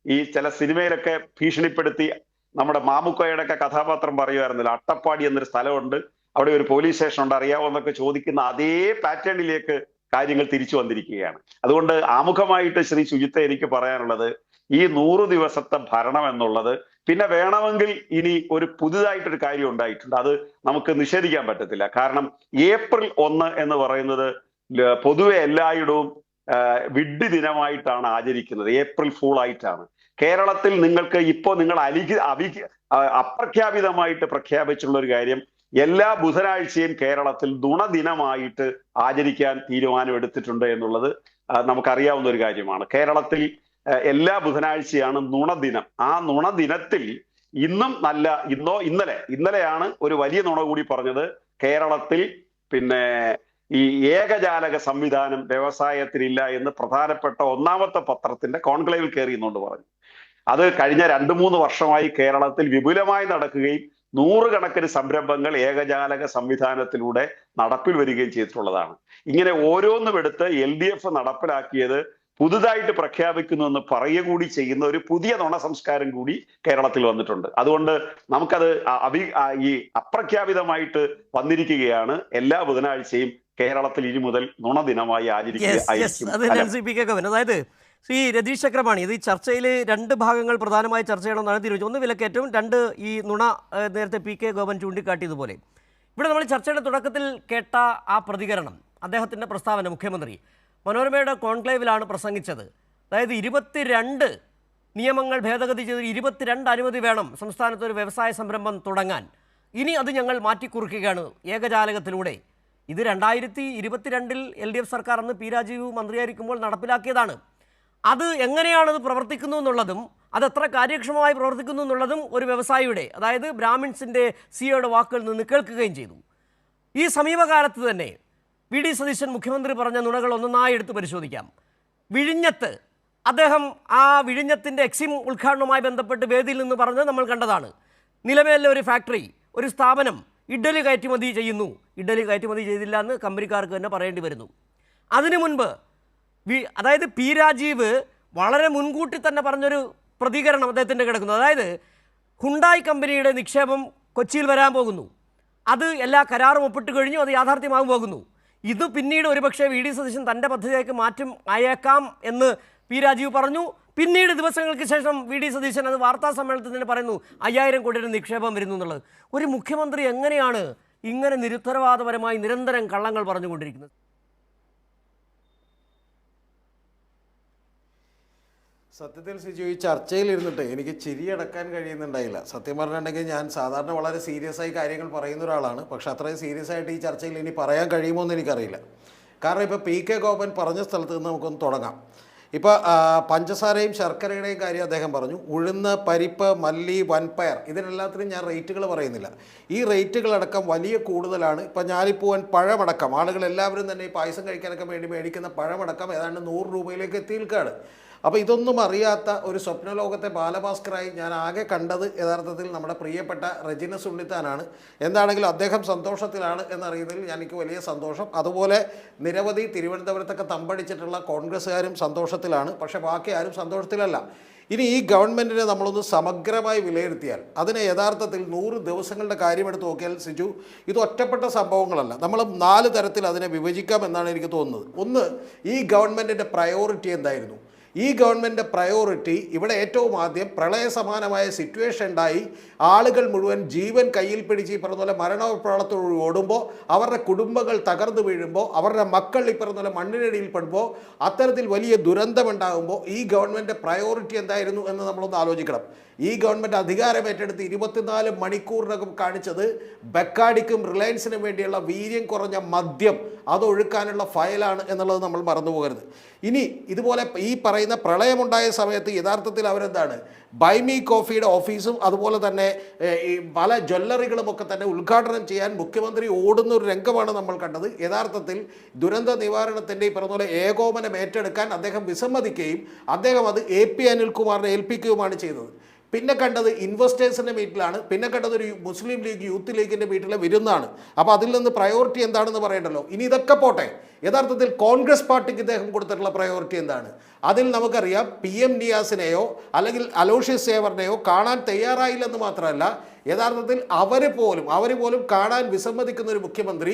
ഈ ചില സിനിമയിലൊക്കെ ഭീഷണിപ്പെടുത്തി നമ്മുടെ മാമുക്കോയുടെ ഒക്കെ കഥാപാത്രം പറയുമായിരുന്നില്ല, അട്ടപ്പാടി എന്നൊരു സ്ഥലമുണ്ട്, അവിടെ ഒരു പോലീസ് സ്റ്റേഷൻ ഉണ്ട്, അറിയാവോ എന്നൊക്കെ ചോദിക്കുന്ന അതേ പാറ്റേണിലേക്ക് കാര്യങ്ങൾ തിരിച്ചു വന്നിരിക്കുകയാണ്. അതുകൊണ്ട് ആമുഖമായിട്ട് ശ്രീ ശുചിത്തെ എനിക്ക് പറയാനുള്ളത്, ഈ 100 ദിവസത്തെ ഭരണം എന്നുള്ളത് പിന്നെ വേണമെങ്കിൽ ഇനി ഒരു പുതുതായിട്ടൊരു കാര്യം ഉണ്ടായിട്ടുണ്ട്, അത് നമുക്ക് നിഷേധിക്കാൻ പറ്റത്തില്ല. കാരണം April 1 എന്ന് പറയുന്നത് പൊതുവെ എല്ലായിടവും വിഡ്ഢി ദിനമായിട്ടാണ് ആചരിക്കുന്നത്, April Fool ആയിട്ടാണ്. കേരളത്തിൽ നിങ്ങൾക്ക് ഇപ്പോൾ നിങ്ങൾ അപ്രഖ്യാപിതമായിട്ട് പ്രഖ്യാപിച്ചുള്ള ഒരു കാര്യം, എല്ലാ ബുധനാഴ്ചയും കേരളത്തിൽ നുണദിനമായിട്ട് ആചരിക്കാൻ തീരുമാനമെടുത്തിട്ടുണ്ട് എന്നുള്ളത് നമുക്കറിയാവുന്ന ഒരു കാര്യമാണ്. കേരളത്തിൽ എല്ലാ ബുധനാഴ്ചയാണ് നുണദിനം. ആ നുണദിനത്തിൽ ഇന്നലെയാണ് ഒരു വലിയ നുണ കൂടി പറഞ്ഞത്. കേരളത്തിൽ പിന്നെ ഈ ഏകജാലക സംവിധാനം വ്യവസായത്തിനില്ല എന്ന് പ്രധാനപ്പെട്ട ഒന്നാമത്തെ പത്രത്തിന്റെ കോൺക്ലേവിൽ കയറിയെന്നുകൊണ്ട് പറഞ്ഞു. അത് കഴിഞ്ഞ 2-3 വർഷമായി കേരളത്തിൽ വിപുലമായി നടക്കുകയും 100 കണക്കിന് സംരംഭങ്ങൾ ഏകജാലക സംവിധാനത്തിലൂടെ നടപ്പിൽ വരികയും ചെയ്തിട്ടുള്ളതാണ്. ഇങ്ങനെ ഓരോന്നും എടുത്ത് LDF നടപ്പിലാക്കിയത് പുതുതായിട്ട് പ്രഖ്യാപിക്കുന്നു എന്ന് പറയുക കൂടി ചെയ്യുന്ന ഒരു പുതിയ നുണ സംസ്കാരം കൂടി കേരളത്തിൽ വന്നിട്ടുണ്ട്. അതുകൊണ്ട് നമുക്കത് ഈ അപ്രഖ്യാപിതമായിട്ട് വന്നിരിക്കുകയാണ്. എല്ലാ ബുധനാഴ്ചയും കേരളത്തിൽ ഇനി മുതൽ നുണദിനമായി ആചരിക്കും. അതായത് ശ്രീ രതീഷ് ചക്രപാണി, ഇത് ഈ ചർച്ചയിൽ 2 ഭാഗങ്ങൾ പ്രധാനമായി ചർച്ച ചെയ്യണമെന്നാണ് തീരുമാനിച്ചത്. ഒന്ന് വിലക്കയറ്റവും, 2 ഈ നുണ നേരത്തെ PK ഗോപൻ ചൂണ്ടിക്കാട്ടിയതുപോലെ. ഇവിടെ നമ്മൾ ചർച്ചയുടെ തുടക്കത്തിൽ കേട്ട ആ പ്രതികരണം, അദ്ദേഹത്തിൻ്റെ പ്രസ്താവന, മുഖ്യമന്ത്രി മനോരമയുടെ കോൺക്ലേവിലാണ് പ്രസംഗിച്ചത്. അതായത് 22 നിയമങ്ങൾ ഭേദഗതി ചെയ്ത് 22 അനുമതി വേണം സംസ്ഥാനത്ത് ഒരു വ്യവസായ സംരംഭം തുടങ്ങാൻ. ഇനി അത് ഞങ്ങൾ മാറ്റിക്കുറിക്കുകയാണ് ഏകജാലകത്തിലൂടെ. ഇത് 2022 LDF സർക്കാർ അന്ന് P രാജീവ് മന്ത്രിയായിരിക്കുമ്പോൾ നടപ്പിലാക്കിയതാണ്. അത് എങ്ങനെയാണത് പ്രവർത്തിക്കുന്നു എന്നുള്ളതും അത് എത്ര കാര്യക്ഷമമായി പ്രവർത്തിക്കുന്നു എന്നുള്ളതും ഒരു വ്യവസായിയുടെ, അതായത് ബ്രാഹ്മിൺസിൻ്റെ സിഒയുടെ വാക്കുകളിൽ നിന്ന് കേൾക്കുകയും ചെയ്തു. ഈ സമീപകാലത്ത് തന്നെ VD സതീശൻ മുഖ്യമന്ത്രി പറഞ്ഞ നുണകൾ ഒന്നൊന്നായി എടുത്ത് പരിശോധിക്കാം. വിഴിഞ്ഞത്ത് അദ്ദേഹം ആ വിഴിഞ്ഞത്തിൻ്റെ എക്സിം ഉദ്ഘാടനവുമായി ബന്ധപ്പെട്ട് വേദിയിൽ നിന്ന് പറഞ്ഞത് നമ്മൾ കണ്ടതാണ്. നിലമേലിലെ ഒരു ഫാക്ടറി, ഒരു സ്ഥാപനം ഇഡ്ഡലി കയറ്റുമതി ചെയ്യുന്നു, ഇഡ്ഡലി കയറ്റുമതി ചെയ്തില്ല എന്ന് കമ്പനിക്കാർക്ക് തന്നെ പറയേണ്ടി വരുന്നു. അതിനു മുൻപ് അതായത് P രാജീവ് വളരെ മുൻകൂട്ടി തന്നെ പറഞ്ഞൊരു പ്രതികരണം അദ്ദേഹത്തിൻ്റെ കിടക്കുന്നു. അതായത് ഹുണ്ടായി കമ്പനിയുടെ നിക്ഷേപം കൊച്ചിയിൽ വരാൻ പോകുന്നു, അത് എല്ലാ കരാറും ഒപ്പിട്ട് കഴിഞ്ഞു, അത് യാഥാർത്ഥ്യമാകും പോകുന്നു. ഇത് പിന്നീട് ഒരുപക്ഷെ VD സതീശൻ തൻ്റെ പദ്ധതിയിലേക്ക് മാറ്റം അയക്കാം എന്ന് P രാജീവ് പറഞ്ഞു. പിന്നീട് ദിവസങ്ങൾക്ക് ശേഷം VD സതീശൻ അത് വാർത്താ സമ്മേളനത്തിൽ തന്നെ പറയുന്നു 5000 കോടിയുടെ നിക്ഷേപം വരുന്നു എന്നുള്ളത്. ഒരു മുഖ്യമന്ത്രി എങ്ങനെയാണ് ഇങ്ങനെ നിരുത്തരവാദപരമായി നിരന്തരം കള്ളങ്ങൾ പറഞ്ഞുകൊണ്ടിരിക്കുന്നത്? സത്യത്തിൽ സിജു, ഈ ചർച്ചയിലിരുന്നിട്ട് എനിക്ക് ചിരിയടക്കാൻ കഴിയുന്നുണ്ടായില്ല. സത്യം പറഞ്ഞിട്ടുണ്ടെങ്കിൽ ഞാൻ സാധാരണ വളരെ സീരിയസ് ആയി കാര്യങ്ങൾ പറയുന്ന ഒരാളാണ്. പക്ഷെ അത്രയും സീരിയസ് ആയിട്ട് ഈ ചർച്ചയിൽ ഇനി പറയാൻ കഴിയുമോ എന്ന് എനിക്കറിയില്ല. കാരണം ഇപ്പോൾ PK ഗോപൻ പറഞ്ഞ സ്ഥലത്ത് നിന്ന് നമുക്കൊന്ന് തുടങ്ങാം. ഇപ്പോൾ പഞ്ചസാരയും ശർക്കരയുടെയും കാര്യം അദ്ദേഹം പറഞ്ഞു. ഉഴുന്ന്, പരിപ്പ്, മല്ലി, വൻപയർ ഇതിനെല്ലാത്തിനും ഞാൻ റേറ്റുകൾ പറയുന്നില്ല. ഈ റേറ്റുകളടക്കം വലിയ കൂടുതലാണ്. ഇപ്പം ഞാലിപ്പൂവൻ പഴമടക്കം ആളുകൾ എല്ലാവരും തന്നെ ഈ പായസം കഴിക്കാനൊക്കെ വേണ്ടി മേടിക്കുന്ന പഴമടക്കം ഏതാണ്ട് 100 രൂപയിലേക്ക് എത്തി നിൽക്കുകയാണ്. അപ്പോൾ ഇതൊന്നും അറിയാത്ത ഒരു സ്വപ്നലോകത്തെ ബാലഭാസ്കറായി ഞാൻ ആകെ കണ്ടത് യഥാർത്ഥത്തിൽ നമ്മുടെ പ്രിയപ്പെട്ട റെജിനസ് ഉണ്ണിത്താനാണ്. എന്താണെങ്കിലും അദ്ദേഹം സന്തോഷത്തിലാണ് എന്നറിയുന്നതിൽ എനിക്ക് വലിയ സന്തോഷം. അതുപോലെ നിരവധി തിരുവനന്തപുരത്തൊക്കെ തമ്പടിച്ചിട്ടുള്ള കോൺഗ്രസ്സുകാരും സന്തോഷത്തിലാണ്. പക്ഷേ ബാക്കി ആരും സന്തോഷത്തിലല്ല. ഇനി ഈ ഗവൺമെൻറ്റിനെ നമ്മളൊന്ന് സമഗ്രമായി വിലയിരുത്തിയാൽ, അതിനെ യഥാർത്ഥത്തിൽ 100 ദിവസങ്ങളുടെ കാര്യമെടുത്ത് നോക്കിയാൽ സിജു, ഇത് ഒറ്റപ്പെട്ട സംഭവങ്ങളല്ല. നമ്മൾ 4 തരത്തിൽ അതിനെ വിഭജിക്കാം എന്നാണ് എനിക്ക് തോന്നുന്നത്. ഒന്ന്, ഈ ഗവൺമെൻറ്റിൻ്റെ പ്രയോറിറ്റി എന്തായിരുന്നു? ഈ ഗവൺമെൻറ്റിൻ്റെ പ്രയോറിറ്റി ഇവിടെ ഏറ്റവും ആദ്യം പ്രളയസമാനമായ സിറ്റുവേഷൻ ഉണ്ടായി ആളുകൾ മുഴുവൻ ജീവൻ കയ്യിൽ പിടിച്ച് ഈ പറഞ്ഞ പോലെ മരണപ്രാളത്തോട് ഓടുമ്പോൾ, അവരുടെ കുടുംബങ്ങൾ തകർന്നു വീഴുമ്പോൾ, അവരുടെ മക്കൾ ഈ പറഞ്ഞ പോലെ മണ്ണിനടിയിൽ പെടുമ്പോൾ, അത്തരത്തിൽ വലിയ ദുരന്തമുണ്ടാകുമ്പോൾ ഈ ഗവൺമെൻറ്റിൻ്റെ പ്രയോറിറ്റി എന്തായിരുന്നു എന്ന് നമ്മളൊന്ന് ആലോചിക്കണം. ഈ ഗവൺമെൻറ് അധികാരം ഏറ്റെടുത്ത് 24 മണിക്കൂറിനകം കാണിച്ചത് ബെക്കാഡിക്കും റിലയൻസിനും വേണ്ടിയുള്ള വീര്യം കുറഞ്ഞ മദ്യം അതൊഴുക്കാനുള്ള ഫയലാണ് എന്നുള്ളത് നമ്മൾ മറന്നുപോകരുത്. ഇനി ഇതുപോലെ ഈ പറയുന്ന പ്രളയമുണ്ടായ സമയത്ത് യഥാർത്ഥത്തിൽ അവരെന്താണ്, ബൈമി കോഫിയുടെ ഓഫീസും അതുപോലെ തന്നെ ഈ പല ജ്വല്ലറികളുമൊക്കെ തന്നെ ഉദ്ഘാടനം ചെയ്യാൻ മുഖ്യമന്ത്രി ഓടുന്ന ഒരു രംഗമാണ് നമ്മൾ കണ്ടത്. യഥാർത്ഥത്തിൽ ദുരന്ത നിവാരണത്തിൻ്റെ ഈ പറഞ്ഞ പോലെ ഏകോപനം ഏറ്റെടുക്കാൻ അദ്ദേഹം വിസമ്മതിക്കുകയും അദ്ദേഹം അത് AP അനിൽകുമാറിനെ ഏൽപ്പിക്കുകയുമാണ് ചെയ്തത്. പിന്നെ കണ്ടത് ഇൻവെസ്റ്റേഴ്സിൻ്റെ മീറ്റിലാണ്. പിന്നെ കണ്ടത് ഒരു മുസ്ലിം ലീഗ് യൂത്ത് ലീഗിൻ്റെ വീട്ടിലെ വിരുന്നാണ്. അപ്പോൾ അതിൽ നിന്ന് പ്രയോറിറ്റി എന്താണെന്ന് പറയണ്ടല്ലോ. ഇനി ഇതൊക്കെ പോട്ടെ, യഥാർത്ഥത്തിൽ കോൺഗ്രസ് പാർട്ടിക്ക് ഇദ്ദേഹം കൊടുത്തിട്ടുള്ള പ്രയോറിറ്റി എന്താണ്? അതിൽ നമുക്കറിയാം, PM നിയാസിനെയോ അല്ലെങ്കിൽ അലോഷ്യസ് സേവറിനെയോ കാണാൻ തയ്യാറായില്ലെന്ന് മാത്രമല്ല, യഥാർത്ഥത്തിൽ അവർ പോലും കാണാൻ വിസമ്മതിക്കുന്ന ഒരു മുഖ്യമന്ത്രി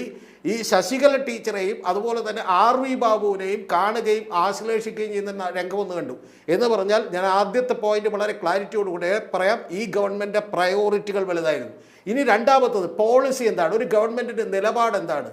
ഈ ശശികല ടീച്ചറെയും അതുപോലെ തന്നെ RV ബാബുവിനെയും കാണുകയും ആശ്ലേഷിക്കുകയും ചെയ്യുന്ന രംഗമൊന്ന് കണ്ടു. എന്ന് പറഞ്ഞാൽ, ഞാൻ ആദ്യത്തെ പോയിന്റ് വളരെ ക്ലാരിറ്റിയോടുകൂടെ പറയാം, ഈ ഗവൺമെൻറ് പ്രയോറിറ്റികൾ വലുതായിരുന്നു. ഇനി രണ്ടാമത്തത് പോളിസി എന്താണ്, ഒരു ഗവൺമെൻറ്റിൻ്റെ നിലപാട് എന്താണ്?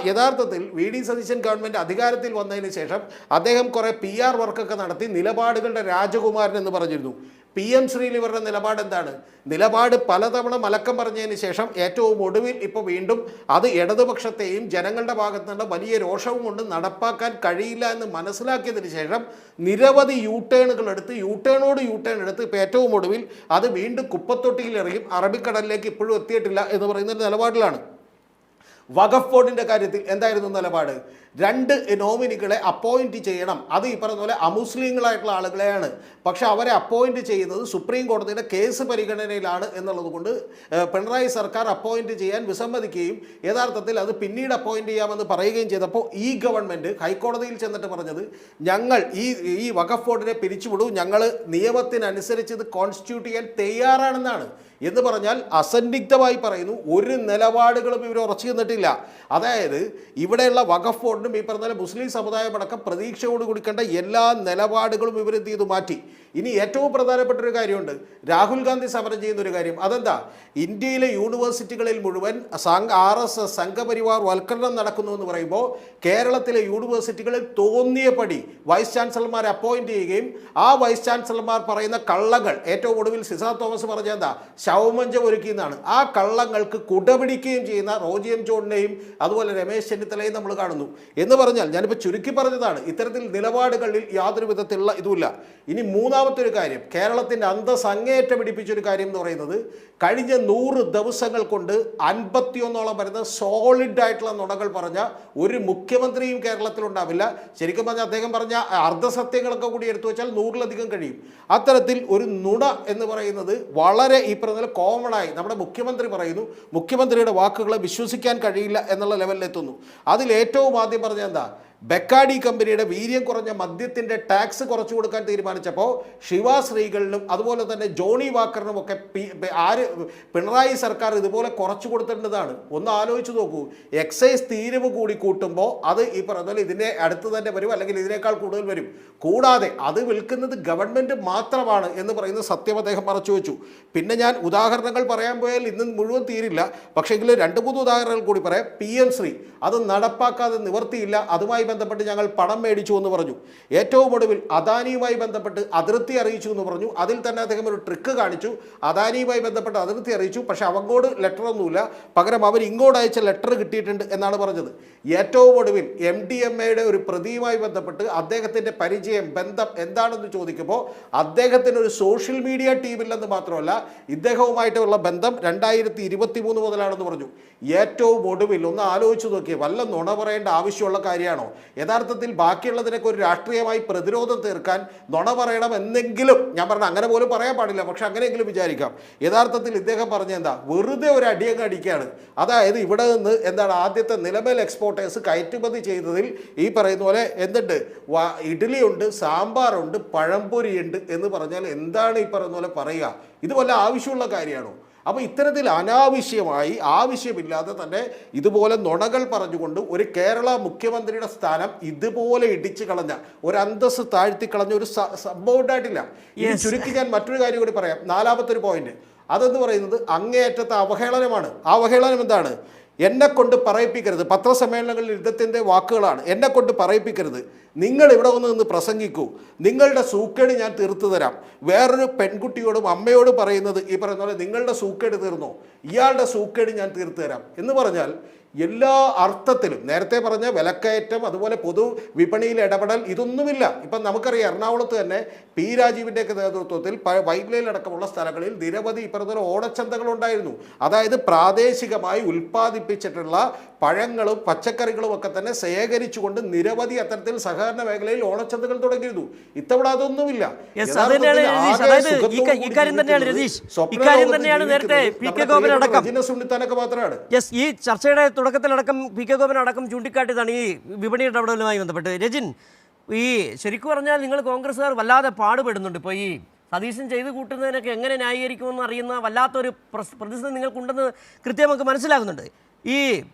യഥാർത്ഥത്തിൽ VD സതീശൻ ഗവൺമെൻറ് അധികാരത്തിൽ വന്നതിന് ശേഷം അദ്ദേഹം കുറേ PR വർക്കൊക്കെ നടത്തി നിലപാടുകളുടെ രാജകുമാരൻ എന്ന് പറഞ്ഞിരുന്നു. PM ശ്രീനിവരുടെ നിലപാട് എന്താണ്? നിലപാട് പലതവണ മലക്കം പറഞ്ഞതിന് ശേഷം ഏറ്റവും ഒടുവിൽ ഇപ്പോൾ വീണ്ടും അത് ഇടതുപക്ഷത്തെയും ജനങ്ങളുടെ ഭാഗത്തു നിന്നുള്ള വലിയ രോഷവും കൊണ്ട് നടപ്പാക്കാൻ കഴിയില്ല എന്ന് മനസ്സിലാക്കിയതിന് ശേഷം നിരവധി യൂട്ടേണുകൾ എടുത്ത് യൂട്ടേൺ എടുത്ത് ഇപ്പോൾ ഏറ്റവും ഒടുവിൽ അത് വീണ്ടും കുപ്പത്തൊട്ടിയിലെറിയും, അറബിക്കടലിലേക്ക് ഇപ്പോഴും എത്തിയിട്ടില്ല എന്ന് പറയുന്ന നിലപാടിലാണ്. വഖഫ് ബോർഡിൻ്റെ കാര്യത്തിൽ എന്തായിരുന്നു നിലപാട്? 2 നോമിനികളെ അപ്പോയിൻറ്റ് ചെയ്യണം. അത് ഈ പറഞ്ഞ പോലെ അമുസ്ലിങ്ങളായിട്ടുള്ള ആളുകളെയാണ്. പക്ഷേ അവരെ അപ്പോയിൻറ്റ് ചെയ്യുന്നത് സുപ്രീം കോടതിയുടെ കേസ് പരിഗണനയിലാണ് എന്നുള്ളത് കൊണ്ട് പിണറായി സർക്കാർ അപ്പോയിൻറ്റ് ചെയ്യാൻ വിസമ്മതിക്കുകയും യഥാർത്ഥത്തിൽ അത് പിന്നീട് അപ്പോയിൻറ്റ് ചെയ്യാമെന്ന് പറയുകയും ചെയ്തപ്പോൾ ഈ ഗവൺമെൻറ് ഹൈക്കോടതിയിൽ ചെന്നിട്ട് പറഞ്ഞത്, ഞങ്ങൾ ഈ വഖഫ് ബോർഡിനെ പിരിച്ചുവിടൂ, ഞങ്ങൾ നിയമത്തിനനുസരിച്ച് ഇത് കോൺസ്റ്റിറ്റ്യൂട്ട് ചെയ്യാൻ തയ്യാറാണെന്നാണ്. എന്ന് പറഞ്ഞാൽ അസന്നിഗ്ധമായി പറയുന്നു, ഒരു നിലപാടുകളും ഇവർ ഉറച്ചു നിന്നിട്ടില്ല. അതായത് ഇവിടെയുള്ള വഖഫ് ബോർഡിനും ഈ പറഞ്ഞ മുസ്ലിം സമുദായമടക്കം പ്രതീക്ഷയോട് കൊടുക്കേണ്ട എല്ലാ നിലപാടുകളും ഇവരെന്ത് ചെയ്തു മാറ്റി. ഇനി ഏറ്റവും പ്രധാനപ്പെട്ട ഒരു കാര്യമുണ്ട്, രാഹുൽ ഗാന്ധി സമരം ചെയ്യുന്ന ഒരു കാര്യം. അതെന്താ? ഇന്ത്യയിലെ യൂണിവേഴ്സിറ്റികളിൽ മുഴുവൻ RSS സംഘപരിവാർ വൽക്കരണം നടക്കുന്നു എന്ന് പറയുമ്പോൾ കേരളത്തിലെ യൂണിവേഴ്സിറ്റികളിൽ തോന്നിയപടി വൈസ് ചാൻസലർമാരെ അപ്പോയിൻറ്റ് ചെയ്യുകയും ആ വൈസ് ചാൻസലർമാർ പറയുന്ന കള്ളങ്ങൾ, ഏറ്റവും ഒടുവിൽ സിസ തോമസ് പറഞ്ഞ എന്താ, ശവമഞ്ചം ഒരുക്കിയെന്നാണ്. ആ കള്ളങ്ങൾക്ക് കുടപിടിക്കുകയും ചെയ്യുന്ന റോജി M ജോണിനെയും അതുപോലെ രമേശ് ചെന്നിത്തലയും നമ്മൾ കാണുന്നു. എന്ന് പറഞ്ഞാൽ ഞാനിപ്പോൾ ചുരുക്കി പറഞ്ഞതാണ്, ഇത്തരത്തിൽ നിലപാടുകളിൽ യാതൊരു വിധത്തിലുള്ള ഇതുമില്ല. ഇനി മൂന്നാമത്തെ ഒരു കാര്യം, കേരളത്തിൻ്റെ അന്തസ് അങ്ങേയറ്റം പിടിപ്പിച്ചൊരു കാര്യം എന്ന് പറയുന്നത്, കഴിഞ്ഞ 100 ദിവസങ്ങൾ കൊണ്ട് 51ഓളം വരുന്ന സോളിഡ് ആയിട്ടുള്ള നുണകൾ പറഞ്ഞ ഒരു മുഖ്യമന്ത്രിയും കേരളത്തിലുണ്ടാവില്ല. ശരിക്കും പറഞ്ഞാൽ അദ്ദേഹം പറഞ്ഞ അർദ്ധസത്യങ്ങളൊക്കെ കൂടി എടുത്തു വെച്ചാൽ 100-ലധികം കഴിയും. അത്തരത്തിൽ ഒരു നുണ എന്ന് പറയുന്നത് വളരെ ഈ പറഞ്ഞ കോമണായി നമ്മുടെ മുഖ്യമന്ത്രി പറയുന്നു, മുഖ്യമന്ത്രിയുടെ വാക്കുകളെ വിശ്വസിക്കാൻ കഴിയില്ല എന്നുള്ള ലെവലിലെത്തുന്നു. അതിൽ ഏറ്റവും ആദ്യം പറഞ്ഞ എന്താ, ബെക്കാഡി കമ്പനിയുടെ വീര്യം കുറഞ്ഞ മദ്യത്തിൻ്റെ ടാക്സ് കുറച്ചു കൊടുക്കാൻ തീരുമാനിച്ചപ്പോൾ ശിവ ശ്രീകളിലും അതുപോലെ തന്നെ ജോണി വാക്കറിനും ഒക്കെ പിണറായി സർക്കാർ ഇതുപോലെ കുറച്ചു കൊടുത്തിട്ടുള്ളതാണ്. ഒന്ന് ആലോചിച്ച് നോക്കൂ, എക്സൈസ് തീരുവ കൂടി കൂട്ടുമ്പോൾ അത് ഈ പറഞ്ഞ പോലെ ഇതിൻ്റെ അടുത്ത് തന്നെ വരും, അല്ലെങ്കിൽ ഇതിനേക്കാൾ കൂടുതൽ വരും. കൂടാതെ അത് വിൽക്കുന്നത് ഗവൺമെൻറ് മാത്രമാണ് എന്ന് പറയുന്ന സത്യം അദ്ദേഹം മറച്ചു വെച്ചു. പിന്നെ ഞാൻ ഉദാഹരണങ്ങൾ പറയാൻ പോയാൽ ഇന്ന് മുഴുവൻ തീരില്ല. പക്ഷേ എങ്കിലും 2-3 ഉദാഹരണങ്ങൾ കൂടി പറയാം. PM ശ്രീ അത് നടപ്പാക്കാതെ നിവർത്തിയില്ല. അതുമായി ബന്ധപ്പെട്ട് ഞങ്ങൾ പണം മേടിച്ചു എന്ന് പറഞ്ഞു. ഏറ്റവും ഒടുവിൽ അദാനിയുമായി ബന്ധപ്പെട്ട് അതൃപ്തി അറിയിച്ചു എന്ന് പറഞ്ഞു. അതിൽ തന്നെ അദ്ദേഹം ഒരു ട്രിക്ക് കാണിച്ചു. അദാനിയുമായി ബന്ധപ്പെട്ട് അതൃപ്തി അറിയിച്ചു, പക്ഷേ അങ്ങോട്ട് ലെറ്റർ ഒന്നുമില്ല, പകരം അവർ ഇങ്ങോട്ട് അയച്ച ലെറ്റർ കിട്ടിയിട്ടുണ്ട് എന്നാണ് പറഞ്ഞത്. ഏറ്റവും ഒടുവിൽ MDMAയുടെ ഒരു പ്രതിയുമായി ബന്ധപ്പെട്ട് അദ്ദേഹത്തിൻ്റെ പരിചയം, ബന്ധം എന്താണെന്ന് ചോദിക്കുമ്പോൾ അദ്ദേഹത്തിന് ഒരു സോഷ്യൽ മീഡിയ ടീമില്ലെന്ന് മാത്രമല്ല, ഇദ്ദേഹവുമായിട്ടുള്ള ബന്ധം 2023 മുതലാണെന്ന് പറഞ്ഞു. ഏറ്റവും ഒടുവിൽ ഒന്ന് ആലോചിച്ച് നോക്കിയേ, വല്ല നുണ പറയേണ്ട ആവശ്യമുള്ള കാര്യമാണോ? യഥാർത്ഥത്തിൽ ബാക്കിയുള്ളതിനൊക്കെ ഒരു രാഷ്ട്രീയമായി പ്രതിരോധം തീർക്കാൻ നുണ പറയണം എന്നെങ്കിലും, ഞാൻ പറഞ്ഞ അങ്ങനെ പോലും പറയാൻ പാടില്ല, പക്ഷെ അങ്ങനെയെങ്കിലും വിചാരിക്കാം. യഥാർത്ഥത്തിൽ ഇദ്ദേഹം പറഞ്ഞ എന്താ, വെറുതെ ഒരു അടിയങ്ങ് അടിക്കുകയാണ്. അതായത് ഇവിടെ നിന്ന് എന്താണ് ആദ്യത്തെ നിലമേൽ എക്സ്പോർട്ടേഴ്സ് കയറ്റുമതി ചെയ്തതിൽ ഈ പറയുന്ന പോലെ എന്തുണ്ട്, ഇഡ്ഡലിയുണ്ട്, സാമ്പാറുണ്ട്, പഴംപൊരിയുണ്ട് എന്ന് പറഞ്ഞാൽ എന്താണ് ഈ പറയുന്ന പോലെ പറയുക? ഇത് വല്ല ആവശ്യമുള്ള കാര്യമാണോ? അപ്പോൾ ഇത്തരത്തിൽ അനാവശ്യമായി ആവശ്യമില്ലാതെ തന്നെ ഇതുപോലെ നുണകൾ പറഞ്ഞുകൊണ്ട് ഒരു കേരള മുഖ്യമന്ത്രിയുടെ സ്ഥാനം ഇതുപോലെ ഇടിച്ചു കളഞ്ഞ, ഒരു അന്തസ്സ് താഴ്ത്തി കളഞ്ഞ ഒരു സംഭവം ഉണ്ടായിട്ടില്ല. ഇനി ചുരുക്കി ഞാൻ മറ്റൊരു കാര്യം കൂടി പറയാം. 4ാമത്തെ ഒരു പോയിന്റ്, അതെന്ന് പറയുന്നത് അങ്ങേയറ്റത്തെ അവഹേളനമാണ്. ആ അവഹേളനം എന്താണ്? എന്നെ കൊണ്ട് പറയിപ്പിക്കരുത്. പത്രസമ്മേളനങ്ങളിൽ യുദ്ധത്തിൻ്റെ വാക്കുകളാണ്. എന്നെ കൊണ്ട് പറയിപ്പിക്കരുത്. നിങ്ങൾ ഇവിടെ നിന്ന് പ്രസംഗിക്കൂ, നിങ്ങളുടെ സൂക്കേട് ഞാൻ തീർത്തു തരാം. വേറൊരു പെൺകുട്ടിയോടും അമ്മയോടും പറയുന്നത് ഈ പറയുന്ന പോലെ നിങ്ങളുടെ സൂക്കേട് തീർന്നോ, ഇയാളുടെ സൂക്കേട് ഞാൻ തീർത്തു തരാം എന്ന് പറഞ്ഞാൽ എല്ലാ അർത്ഥത്തിലും നേരത്തെ പറഞ്ഞ വിലക്കയറ്റം, അതുപോലെ പൊതു വിപണിയിൽ ഇടപെടൽ, ഇതൊന്നുമില്ല. ഇപ്പം നമുക്കറിയാം എറണാകുളത്ത് തന്നെ പി രാജീവിൻ്റെയൊക്കെ നേതൃത്വത്തിൽ വൈറ്റ്ലയിലടക്കമുള്ള സ്ഥലങ്ങളിൽ നിരവധി ഇപ്പറഞ്ഞ ഓണച്ചന്തകളുണ്ടായിരുന്നു. അതായത് പ്രാദേശികമായി ഉൽപ്പാദിപ്പിച്ചിട്ടുള്ള പഴങ്ങളും പച്ചക്കറികളും ഒക്കെ തന്നെ ശേഖരിച്ചുകൊണ്ട് നിരവധി അത്തരത്തിൽ സഹകരണ മേഖലയിൽ ഓണച്ചന്തകൾ തുടങ്ങിയിരുന്നു. ഇത്തവണ അതൊന്നുമില്ല. മാത്രമാണ് ഈ ചർച്ചയുടെ തുടക്കത്തിലടക്കം PK ഗോപൻ അടക്കം ചൂണ്ടിക്കാട്ടിയതാണ് ഈ വിപണി ഇടപെടലുമായി ബന്ധപ്പെട്ട്. രജിൻ, ഈ ശരിക്കും പറഞ്ഞാൽ നിങ്ങൾ കോൺഗ്രസ്സുകാർ വല്ലാതെ പാടുപെടുന്നുണ്ട്. ഇപ്പോൾ ഈ സതീശൻ ചെയ്തു കൂട്ടുന്നതിനൊക്കെ എങ്ങനെ ന്യായീകരിക്കുമെന്ന് അറിയുന്ന വല്ലാത്തൊരു പ്രതിസന്ധി നിങ്ങൾക്കുണ്ടെന്ന് കൃത്യം നമുക്ക് മനസ്സിലാകുന്നുണ്ട്. ഈ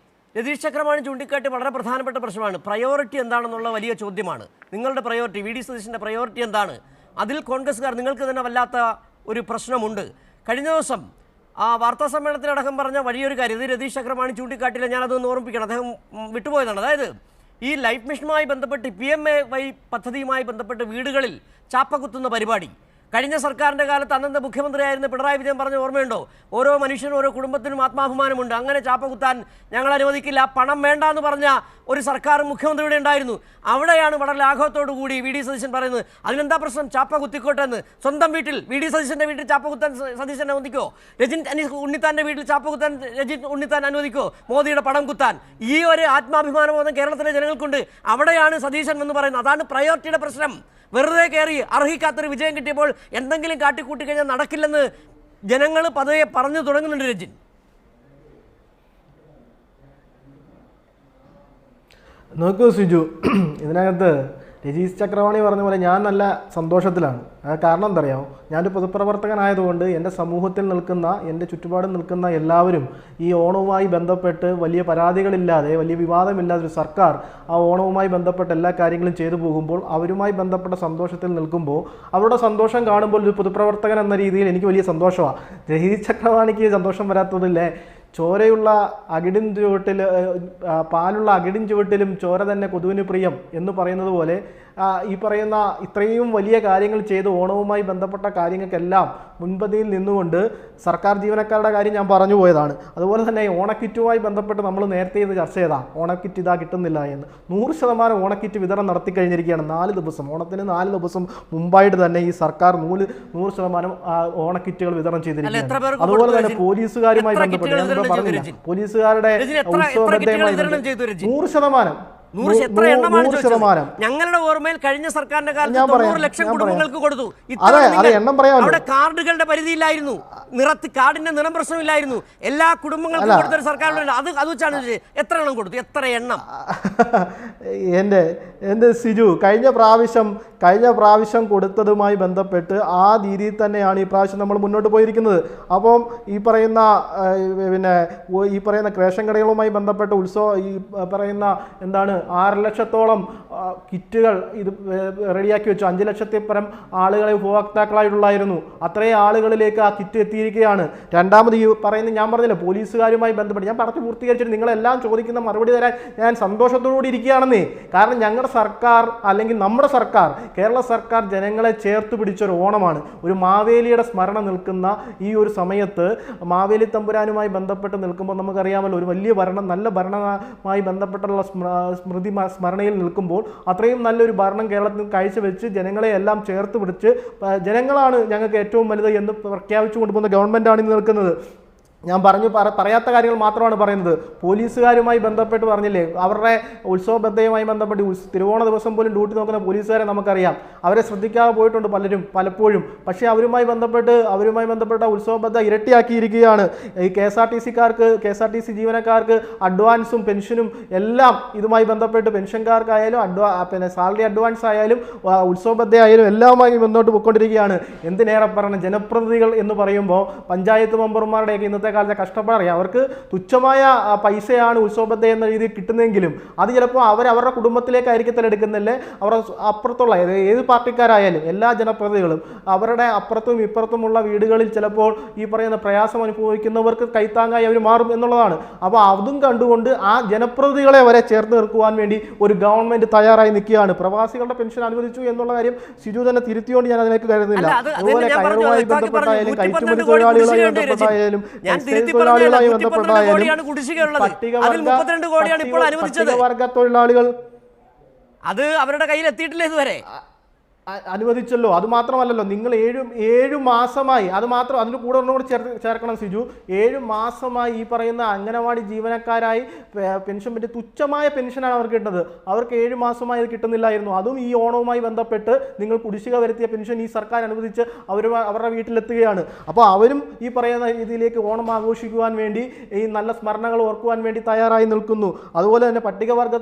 രതീഷ് ചക്രവാണി ചൂണ്ടിക്കാട്ടി വളരെ പ്രധാനപ്പെട്ട പ്രശ്നമാണ്. പ്രയോറിറ്റി എന്താണെന്നുള്ള വലിയ ചോദ്യമാണ്. നിങ്ങളുടെ പ്രയോറിറ്റി, VD സതീശൻ്റെ പ്രയോറിറ്റി എന്താണ്? അതിൽ കോൺഗ്രസ്സുകാർ നിങ്ങൾക്ക് തന്നെ വല്ലാത്ത ഒരു പ്രശ്നമുണ്ട്. കഴിഞ്ഞ ദിവസം ആ വാർത്താ സമ്മേളനത്തിലടക്കം പറഞ്ഞ വലിയൊരു കാര്യം, ഇത് രതീഷ് ചക്രവാണി ചൂണ്ടിക്കാട്ടില്ല, ഞാനതൊന്ന് ഓർമ്മിപ്പിക്കണം, അദ്ദേഹം വിട്ടുപോയതാണ്. അതായത് ഈ ലൈഫ് മിഷനുമായി ബന്ധപ്പെട്ട് PMAY പദ്ധതിയുമായി ബന്ധപ്പെട്ട് വീടുകളിൽ ചാപ്പകുത്തുന്ന പരിപാടി കഴിഞ്ഞ സർക്കാരിൻ്റെ കാലത്ത് അന്നത്തെ മുഖ്യമന്ത്രിയായിരുന്ന പിണറായി വിജയൻ പറഞ്ഞ ഓർമ്മയുണ്ടോ? ഓരോ മനുഷ്യനും ഓരോ കുടുംബത്തിനും ആത്മാഭിമാനമുണ്ട്, അങ്ങനെ ചാപ്പ കുത്താൻ ഞങ്ങൾ അനുവദിക്കില്ല, പണം വേണ്ട എന്ന് പറഞ്ഞ ഒരു സർക്കാരും മുഖ്യമന്ത്രിയുടെ ഉണ്ടായിരുന്നു. അവിടെയാണ് വളരെ ലാഘവത്തോടു കൂടി VD സതീശൻ പറയുന്നത് അതിനെന്താ പ്രശ്നം, ചാപ്പ കുത്തിക്കോട്ടെ എന്ന്. സ്വന്തം വീട്ടിൽ VD സതീശൻ്റെ വീട്ടിൽ ചാപ്പ കുത്താൻ സതീശൻ അനുവദിക്കോ? രജിൻ ഉണ്ണിത്താൻ്റെ വീട്ടിൽ ചാപ്പ കുത്താൻ രജിൻ ഉണ്ണിത്താൻ അനുവദിക്കോ? മോദിയുടെ പടം കുത്താൻ? ഈ ഒരു ആത്മാഭിമാനബോധം കേരളത്തിലെ ജനങ്ങൾക്കുണ്ട്. അവിടെയാണ് സതീശൻ എന്ന് പറയുന്നത്. അതാണ് പ്രയോറിറ്റിയുടെ പ്രശ്നം. വെറുതെ കയറി അർഹിക്കാത്തൊരു വിജയം കിട്ടിയപ്പോൾ എന്തെങ്കിലും കാട്ടിക്കൂട്ടി കഴിഞ്ഞാൽ നടക്കില്ലെന്ന് ജനങ്ങൾ പതിയെ പറഞ്ഞു തുടങ്ങുന്നുണ്ട്. രജിൻ, നോക്കൂ സിജു, ഇതിനകത്ത് രതീഷ് ചക്രവാണി പറഞ്ഞ പോലെ ഞാൻ നല്ല സന്തോഷത്തിലാണ്. കാരണം എന്താ അറിയാമോ, ഞാനൊരു പൊതുപ്രവർത്തകനായതുകൊണ്ട് എൻ്റെ സമൂഹത്തിൽ നിൽക്കുന്ന, എൻ്റെ ചുറ്റുപാടും നിൽക്കുന്ന എല്ലാവരും ഈ ഓണവുമായി ബന്ധപ്പെട്ട് വലിയ പരാതികളില്ലാതെ, വലിയ വിവാദമില്ലാതെ ഒരു സർക്കാർ ആ ഓണവുമായി ബന്ധപ്പെട്ട എല്ലാ കാര്യങ്ങളും ചെയ്തു പോകുമ്പോൾ അവരുമായി ബന്ധപ്പെട്ട സന്തോഷത്തിൽ നിൽക്കുമ്പോൾ അവരുടെ സന്തോഷം കാണുമ്പോൾ ഒരു പൊതുപ്രവർത്തകൻ എന്ന രീതിയിൽ എനിക്ക് വലിയ സന്തോഷമാണ്. രതീഷ് ചക്രവാണിക്ക് സന്തോഷം വരാത്തതില്ലേ? ചോരയുള്ള അകിടിൻ ചുവട്ടിൽ, പാലുള്ള അകിടിൻ ചുവട്ടിലും ചോര തന്നെ കൊതുവിന് പ്രിയം എന്ന് പറയുന്നത് പോലെ ഈ പറയുന്ന ഇത്രയും വലിയ കാര്യങ്ങൾ ചെയ്ത് ഓണവുമായി ബന്ധപ്പെട്ട കാര്യങ്ങൾക്കെല്ലാം മുൻപന്തിയിൽ നിന്നുകൊണ്ട് സർക്കാർ ജീവനക്കാരുടെ കാര്യം ഞാൻ പറഞ്ഞു പോയതാണ്. അതുപോലെ തന്നെ ഓണക്കിറ്റുമായി ബന്ധപ്പെട്ട് നമ്മൾ നേരത്തെ ഇത് ചർച്ച ചെയ്താൽ ഓണക്കിറ്റ് ഇതാ കിട്ടുന്നില്ല എന്ന്. 100% ഓണക്കിറ്റ് വിതരണം നടത്തി കഴിഞ്ഞിരിക്കുകയാണ്. 4 ദിവസം, ഓണത്തിന് 4 ദിവസം മുമ്പായിട്ട് തന്നെ ഈ സർക്കാർ 100% ഓണക്കിറ്റുകൾ വിതരണം ചെയ്തിരിക്കുകയാണ്. അതുപോലെ തന്നെ പോലീസുകാരുമായി ബന്ധപ്പെട്ട് ഞാൻ പറഞ്ഞില്ല, പോലീസുകാരുടെ ഉത്സവബദ്ധമായി 100%. ഞങ്ങളുടെ ഓർമ്മയിൽ കഴിഞ്ഞ സർക്കാരിന്റെ കാലത്ത് 90 ലക്ഷം കുടുംബങ്ങൾക്ക് കൊടുത്തു. അവിടെ കാർഡുകളുടെ പരിധിയില്ലായിരുന്നു, കാർഡിന്റെ നിറം പ്രശ്നമില്ലായിരുന്നു, എല്ലാ കുടുംബങ്ങൾക്കും കൊടുത്തൊരു സർക്കാരുണ്ട്. അത് വെച്ചാണ് എത്ര എണ്ണം കൊടുത്തു, എത്ര എണ്ണം? എൻ്റെ സിജു, കഴിഞ്ഞ പ്രാവശ്യം കൊടുത്തതുമായി ബന്ധപ്പെട്ട് ആ രീതിയിൽ തന്നെയാണ് ഈ പ്രാവശ്യം നമ്മൾ മുന്നോട്ട് പോയിരിക്കുന്നത്. അപ്പം ഈ പറയുന്ന റേഷൻ കടകളുമായി ബന്ധപ്പെട്ട ഈ പറയുന്ന എന്താണ് 6 ലക്ഷത്തോളം കിറ്റുകൾ ഇത് റെഡിയാക്കി വെച്ചു. 5 ലക്ഷത്തിൽ പരം ആളുകളെ ഉപഭോക്താക്കളായിട്ടുള്ളായിരുന്നു. അത്രയും ആളുകളിലേക്ക് ആ കിറ്റ് എത്തിയിരിക്കുകയാണ്. രണ്ടാമത് ഈ പറയുന്നത് ഞാൻ പറഞ്ഞില്ല, പോലീസുകാരുമായി ബന്ധപ്പെട്ട് ഞാൻ പറഞ്ഞു പൂർത്തീകരിച്ചിട്ട് നിങ്ങളെല്ലാം ചോദിക്കുന്ന മറുപടി തരാൻ ഞാൻ സന്തോഷത്തോടുകൂടി ഇരിക്കുകയാണെന്നേ. കാരണം ഞങ്ങളുടെ സർക്കാർ അല്ലെങ്കിൽ നമ്മുടെ സർക്കാർ, കേരള സർക്കാർ ജനങ്ങളെ ചേർത്ത് പിടിച്ചൊരു ഓണമാണ്. ഒരു മാവേലിയുടെ സ്മരണ നിൽക്കുന്ന ഈ ഒരു സമയത്ത് മാവേലി തമ്പുരാനുമായി ബന്ധപ്പെട്ട് നിൽക്കുമ്പോൾ നമുക്കറിയാമല്ലോ, ഒരു വലിയ ഭരണം, നല്ല ഭരണവുമായി ബന്ധപ്പെട്ടുള്ള സ്മരണയിൽ നിൽക്കുമ്പോൾ അത്രയും നല്ലൊരു ഭരണം കേരളത്തിൽ കാഴ്ചവെച്ച് ജനങ്ങളെ എല്ലാം ചേർത്ത് പിടിച്ച് ജനങ്ങളാണ് ഞങ്ങൾക്ക് ഏറ്റവും വലുത് എന്ന് പ്രഖ്യാപിച്ചു കൊണ്ടുപോകുന്ന ഗവൺമെൻറ്റാണ് ഇന്ന് നിൽക്കുന്നത്. ഞാൻ പറയാത്ത കാര്യങ്ങൾ മാത്രമാണ് പറയുന്നത്. പോലീസുകാരുമായി ബന്ധപ്പെട്ട് പറഞ്ഞില്ലേ, അവരുടെ ഉത്സവബദ്ധയുമായി ബന്ധപ്പെട്ട് തിരുവോണ ദിവസം പോലും ഡ്യൂട്ടി നോക്കുന്ന പോലീസുകാരെ നമുക്കറിയാം. അവരെ ശ്രദ്ധിക്കാതെ പോയിട്ടുണ്ട് പലപ്പോഴും. പക്ഷേ അവരുമായി ബന്ധപ്പെട്ട ഉത്സവബദ്ധ ഇരട്ടിയാക്കിയിരിക്കുകയാണ്. ഈ KSRTC ജീവനക്കാർക്ക് അഡ്വാൻസും പെൻഷനും എല്ലാം ഇതുമായി ബന്ധപ്പെട്ട് പെൻഷൻകാർക്കായാലും സാലറി അഡ്വാൻസ് ആയാലും ഉത്സവബദ്ധ ആയാലും എല്ലാമായി മുന്നോട്ട് പോയിക്കൊണ്ടിരിക്കുകയാണ്. എന്തിനേറെ പറയണം, ജനപ്രതിനിധികൾ എന്ന് പറയുമ്പോൾ പഞ്ചായത്ത് മെമ്പർമാരുടെയൊക്കെ ഇന്നത്തെ കാലത്തെ കഷ്ടപ്പാടറിയാം. അവർക്ക് തുച്ഛമായ പൈസയാണ് ഉത്സവബദ്ധ എന്ന രീതിയിൽ കിട്ടുന്നെങ്കിലും അത് ചിലപ്പോൾ അവരുടെ കുടുംബത്തിലേക്കായിരിക്കത്തില്ല എടുക്കുന്നില്ലേ, അവരുടെ അപ്പുറത്തുള്ള ഏത് പാർട്ടിക്കാരായാലും എല്ലാ ജനപ്രതിനിധികളും അവരുടെ അപ്പുറത്തും ഇപ്പുറത്തുമുള്ള വീടുകളിൽ ചിലപ്പോൾ ഈ പറയുന്ന പ്രയാസം അനുഭവിക്കുന്നവർക്ക് കൈത്താങ്ങായി അവർ മാറും എന്നുള്ളതാണ്. അപ്പോൾ അതും കണ്ടുകൊണ്ട് ആ ജനപ്രതിനിധികളെ വരെ ചേർത്ത് നിർത്തുവാൻ വേണ്ടി ഒരു ഗവൺമെന്റ് തയ്യാറായി നിൽക്കുകയാണ്. പ്രവാസികളുടെ പെൻഷൻ അനുവദിച്ചു എന്നുള്ള കാര്യം സിജു തന്നെ തിരുത്തിയോണ്ട് ഞാൻ അതിലേക്ക് കരുതുന്നില്ല. അതുപോലെ കയറുമായി ബന്ധപ്പെട്ടായാലും കയറ്റുമതി തൊഴിലാളികളുമായി ബന്ധപ്പെട്ടായാലും പട്ടികവർഗ തൊഴിലാളികൾ അത് അവരുടെ കയ്യിൽ എത്തിയിട്ടില്ല ഇതുവരെ. അനുവദിച്ചല്ലോ. അത് മാത്രമല്ലല്ലോ, നിങ്ങൾ 7 മാസമായി, അതിന് കൂടെ ഒന്നുകൂടി ചേർക്കണം സിജു, 7 മാസമായി ഈ പറയുന്ന അംഗനവാടി ജീവനക്കാരായി പെൻഷൻ പറ്റി തുച്ഛമായ പെൻഷനാണ് അവർക്ക് കിട്ടുന്നത്. അവർക്ക് 7 മാസമായി അത് കിട്ടുന്നില്ലായിരുന്നു. അതും ഈ ഓണവുമായി ബന്ധപ്പെട്ട് നിങ്ങൾ കുടിശ്ശിക വരുത്തിയ പെൻഷൻ ഈ സർക്കാർ അനുവദിച്ച് അവരുടെ വീട്ടിലെത്തുകയാണ്. അപ്പോൾ അവരും ഈ പറയുന്ന രീതിയിലേക്ക് ഓണം ആഘോഷിക്കുവാൻ വേണ്ടി, ഈ നല്ല സ്മരണകൾ ഓർക്കുവാൻ വേണ്ടി തയ്യാറായി നിൽക്കുന്നു. അതുപോലെ തന്നെ പട്ടികവർഗ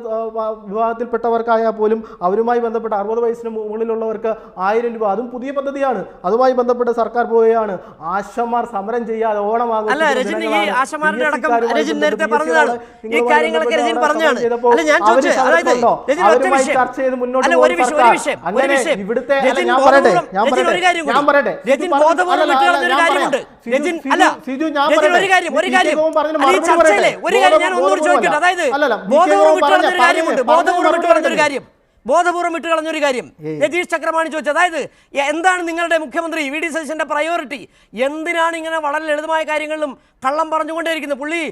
വിഭാഗത്തിൽപ്പെട്ടവർക്കായാൽ പോലും അവരുമായി ബന്ധപ്പെട്ട് 60 വയസ്സിന് മുകളിലുള്ള 1000 രൂപ, അതും പുതിയ പദ്ധതിയാണ്. അതുമായി ബന്ധപ്പെട്ട് സർക്കാർ പോവുകയാണ്. ആശമാർ സമരം ചെയ്യാതെ ഓണം ചർച്ച ചെയ്ത് മുന്നോട്ട് ഇവിടുത്തെ ബോധപൂർവം വിട്ട് കളഞ്ഞൊരു കാര്യം രതീഷ് ചക്രപാണി ചോദിച്ചു. അതായത് എന്താണ് നിങ്ങളുടെ മുഖ്യമന്ത്രി VD സതീശന്റെ പ്രയോറിറ്റി? എന്തിനാണ് ഇങ്ങനെ വളരെ ലളിതമായ കാര്യങ്ങളിലും കള്ളം പറഞ്ഞുകൊണ്ടേയിരിക്കുന്നത്? പുള്ളി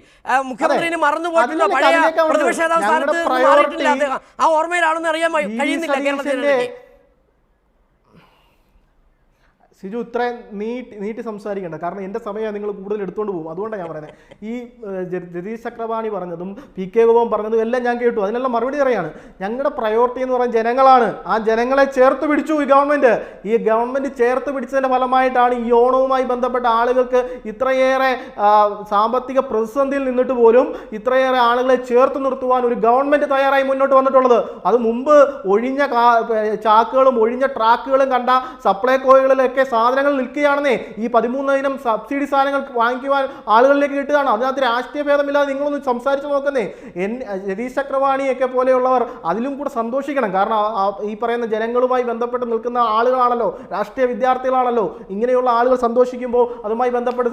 മുഖ്യമന്ത്രിനെ മറന്നുപോയിട്ടില്ല, പഴയ പ്രതിപക്ഷ നേതാവ് സ്ഥാനത്ത് മാറിയിട്ടില്ല, അദ്ദേഹം ആ ഓർമ്മയിലാണെന്ന് അറിയാൻ കഴിയുന്നില്ല കേരളത്തിൽ. സിജു ഇത്രയും നീട്ടി സംസാരിക്കേണ്ട, കാരണം എൻ്റെ സമയം നിങ്ങൾ കൂടുതൽ എടുത്തുകൊണ്ട് പോകും. അതുകൊണ്ടാണ് ഞാൻ പറയുന്നത്. ഈ രതീഷ് ചക്രപാണി പറഞ്ഞതും PK ഗോപൻ പറഞ്ഞതും എല്ലാം ഞാൻ കേട്ടു. അതിനെല്ലാം മറുപടി പറയാണ്. ഞങ്ങളുടെ പ്രയോറിറ്റി എന്ന് പറയുന്നത് ജനങ്ങളാണ്. ആ ജനങ്ങളെ ചേർത്ത് പിടിച്ചു ഈ ഗവൺമെന്റ് ചേർത്ത് പിടിച്ചതിൻ്റെ ഫലമായിട്ടാണ് ഈ ഓണവുമായി ബന്ധപ്പെട്ട ആളുകൾക്ക് ഇത്രയേറെ സാമ്പത്തിക പ്രതിസന്ധിയിൽ നിന്നിട്ട് പോലും ഇത്രയേറെ ആളുകളെ ചേർത്ത് നിർത്തുവാൻ ഒരു ഗവൺമെന്റ് തയ്യാറായി മുന്നോട്ട് വന്നിട്ടുള്ളത്. അത് മുമ്പ് ഒഴിഞ്ഞ ചാക്കുകളും ഒഴിഞ്ഞ ട്രാക്കുകളും കണ്ട സപ്ലൈകോകളിലൊക്കെ സാധനങ്ങൾ നിൽക്കുകയാണെന്നേ. ഈ 13,000 സബ്സിഡി സാധനങ്ങൾ വാങ്ങിക്കുവാൻ ആളുകളിലേക്ക് കിട്ടുകയാണ്. അതിനകത്ത് രാഷ്ട്രീയ ഭേദമില്ലാതെ നിങ്ങളൊന്ന് സംസാരിച്ച് നോക്കുന്നേ. രതീഷ് ചക്രപാണിയൊക്കെ പോലെയുള്ളവർ അതിലും കൂടെ സന്തോഷിക്കണം. കാരണം ഈ പറയുന്ന ജനങ്ങളുമായി ബന്ധപ്പെട്ട് നിൽക്കുന്ന ആളുകളാണല്ലോ, രാഷ്ട്രീയ വിദ്യാർത്ഥികളാണല്ലോ. ഇങ്ങനെയുള്ള ആളുകൾ സന്തോഷിക്കുമ്പോൾ അതുമായി ബന്ധപ്പെട്ട്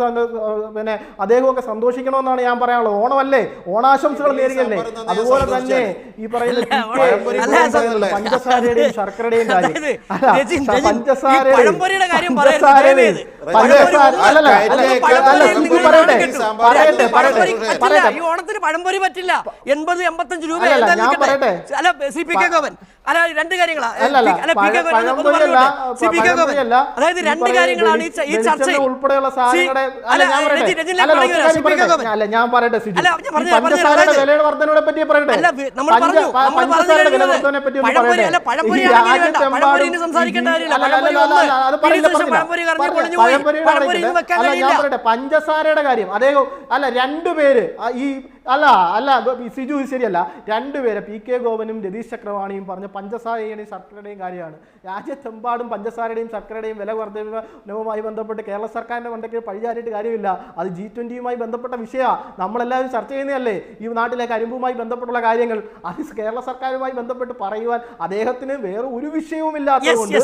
പിന്നെ അദ്ദേഹമൊക്കെ സന്തോഷിക്കണമെന്നാണ് ഞാൻ പറയാനുള്ളത്. ഓണമല്ലേ, ഓണാശംസകൾ നേരുകയല്ലേ. അതുപോലെ തന്നെ ഈ പറയുന്ന പഞ്ചസാരയുടെയും ശർക്കരയുടെയും കാര്യം, പഞ്ചസാരയുടെ ഈ ഓണത്തിന് പഴംപൊരി പറ്റില്ല. 80-85 രൂപ. അല്ല, രണ്ട് കാര്യങ്ങളാണ്. അതായത് രണ്ട് കാര്യങ്ങളാണ് ഈ ചർച്ചയിൽ ഉൾപ്പെടെയുള്ള സാധനങ്ങളുടെ പഞ്ചസാരയുടെ കാര്യം അദ്ദേഹം അല്ല, രണ്ടുപേര് ഈ സിജു ശരിയല്ല. രണ്ടുപേരെ PK ഗോപനും രതീഷ് ചക്രവാണിയും പറഞ്ഞ പഞ്ചസാരയുടെയും ശർക്കരയുടെയും കാര്യമാണ്. രാജ്യത്തെമ്പാടും പഞ്ചസാരയുടെയും ശർക്കരയുടെയും വില വർധനവുമായി ബന്ധപ്പെട്ട് കേരള സർക്കാരിന്റെ മണ്ടയ്ക്ക് പഴിചാരിയിട്ട് കാര്യമില്ല. അത് G20യുമായി ബന്ധപ്പെട്ട വിഷയമാണ്. നമ്മളെല്ലാവരും ചർച്ച ചെയ്യുന്നതല്ലേ ഈ നാട്ടിലെ കരിമ്പുമായി ബന്ധപ്പെട്ടുള്ള കാര്യങ്ങൾ. അത് കേരള സർക്കാരുമായി ബന്ധപ്പെട്ട് പറയുവാൻ അദ്ദേഹത്തിന് വേറെ ഒരു വിഷയവുമില്ലാത്തതുകൊണ്ട്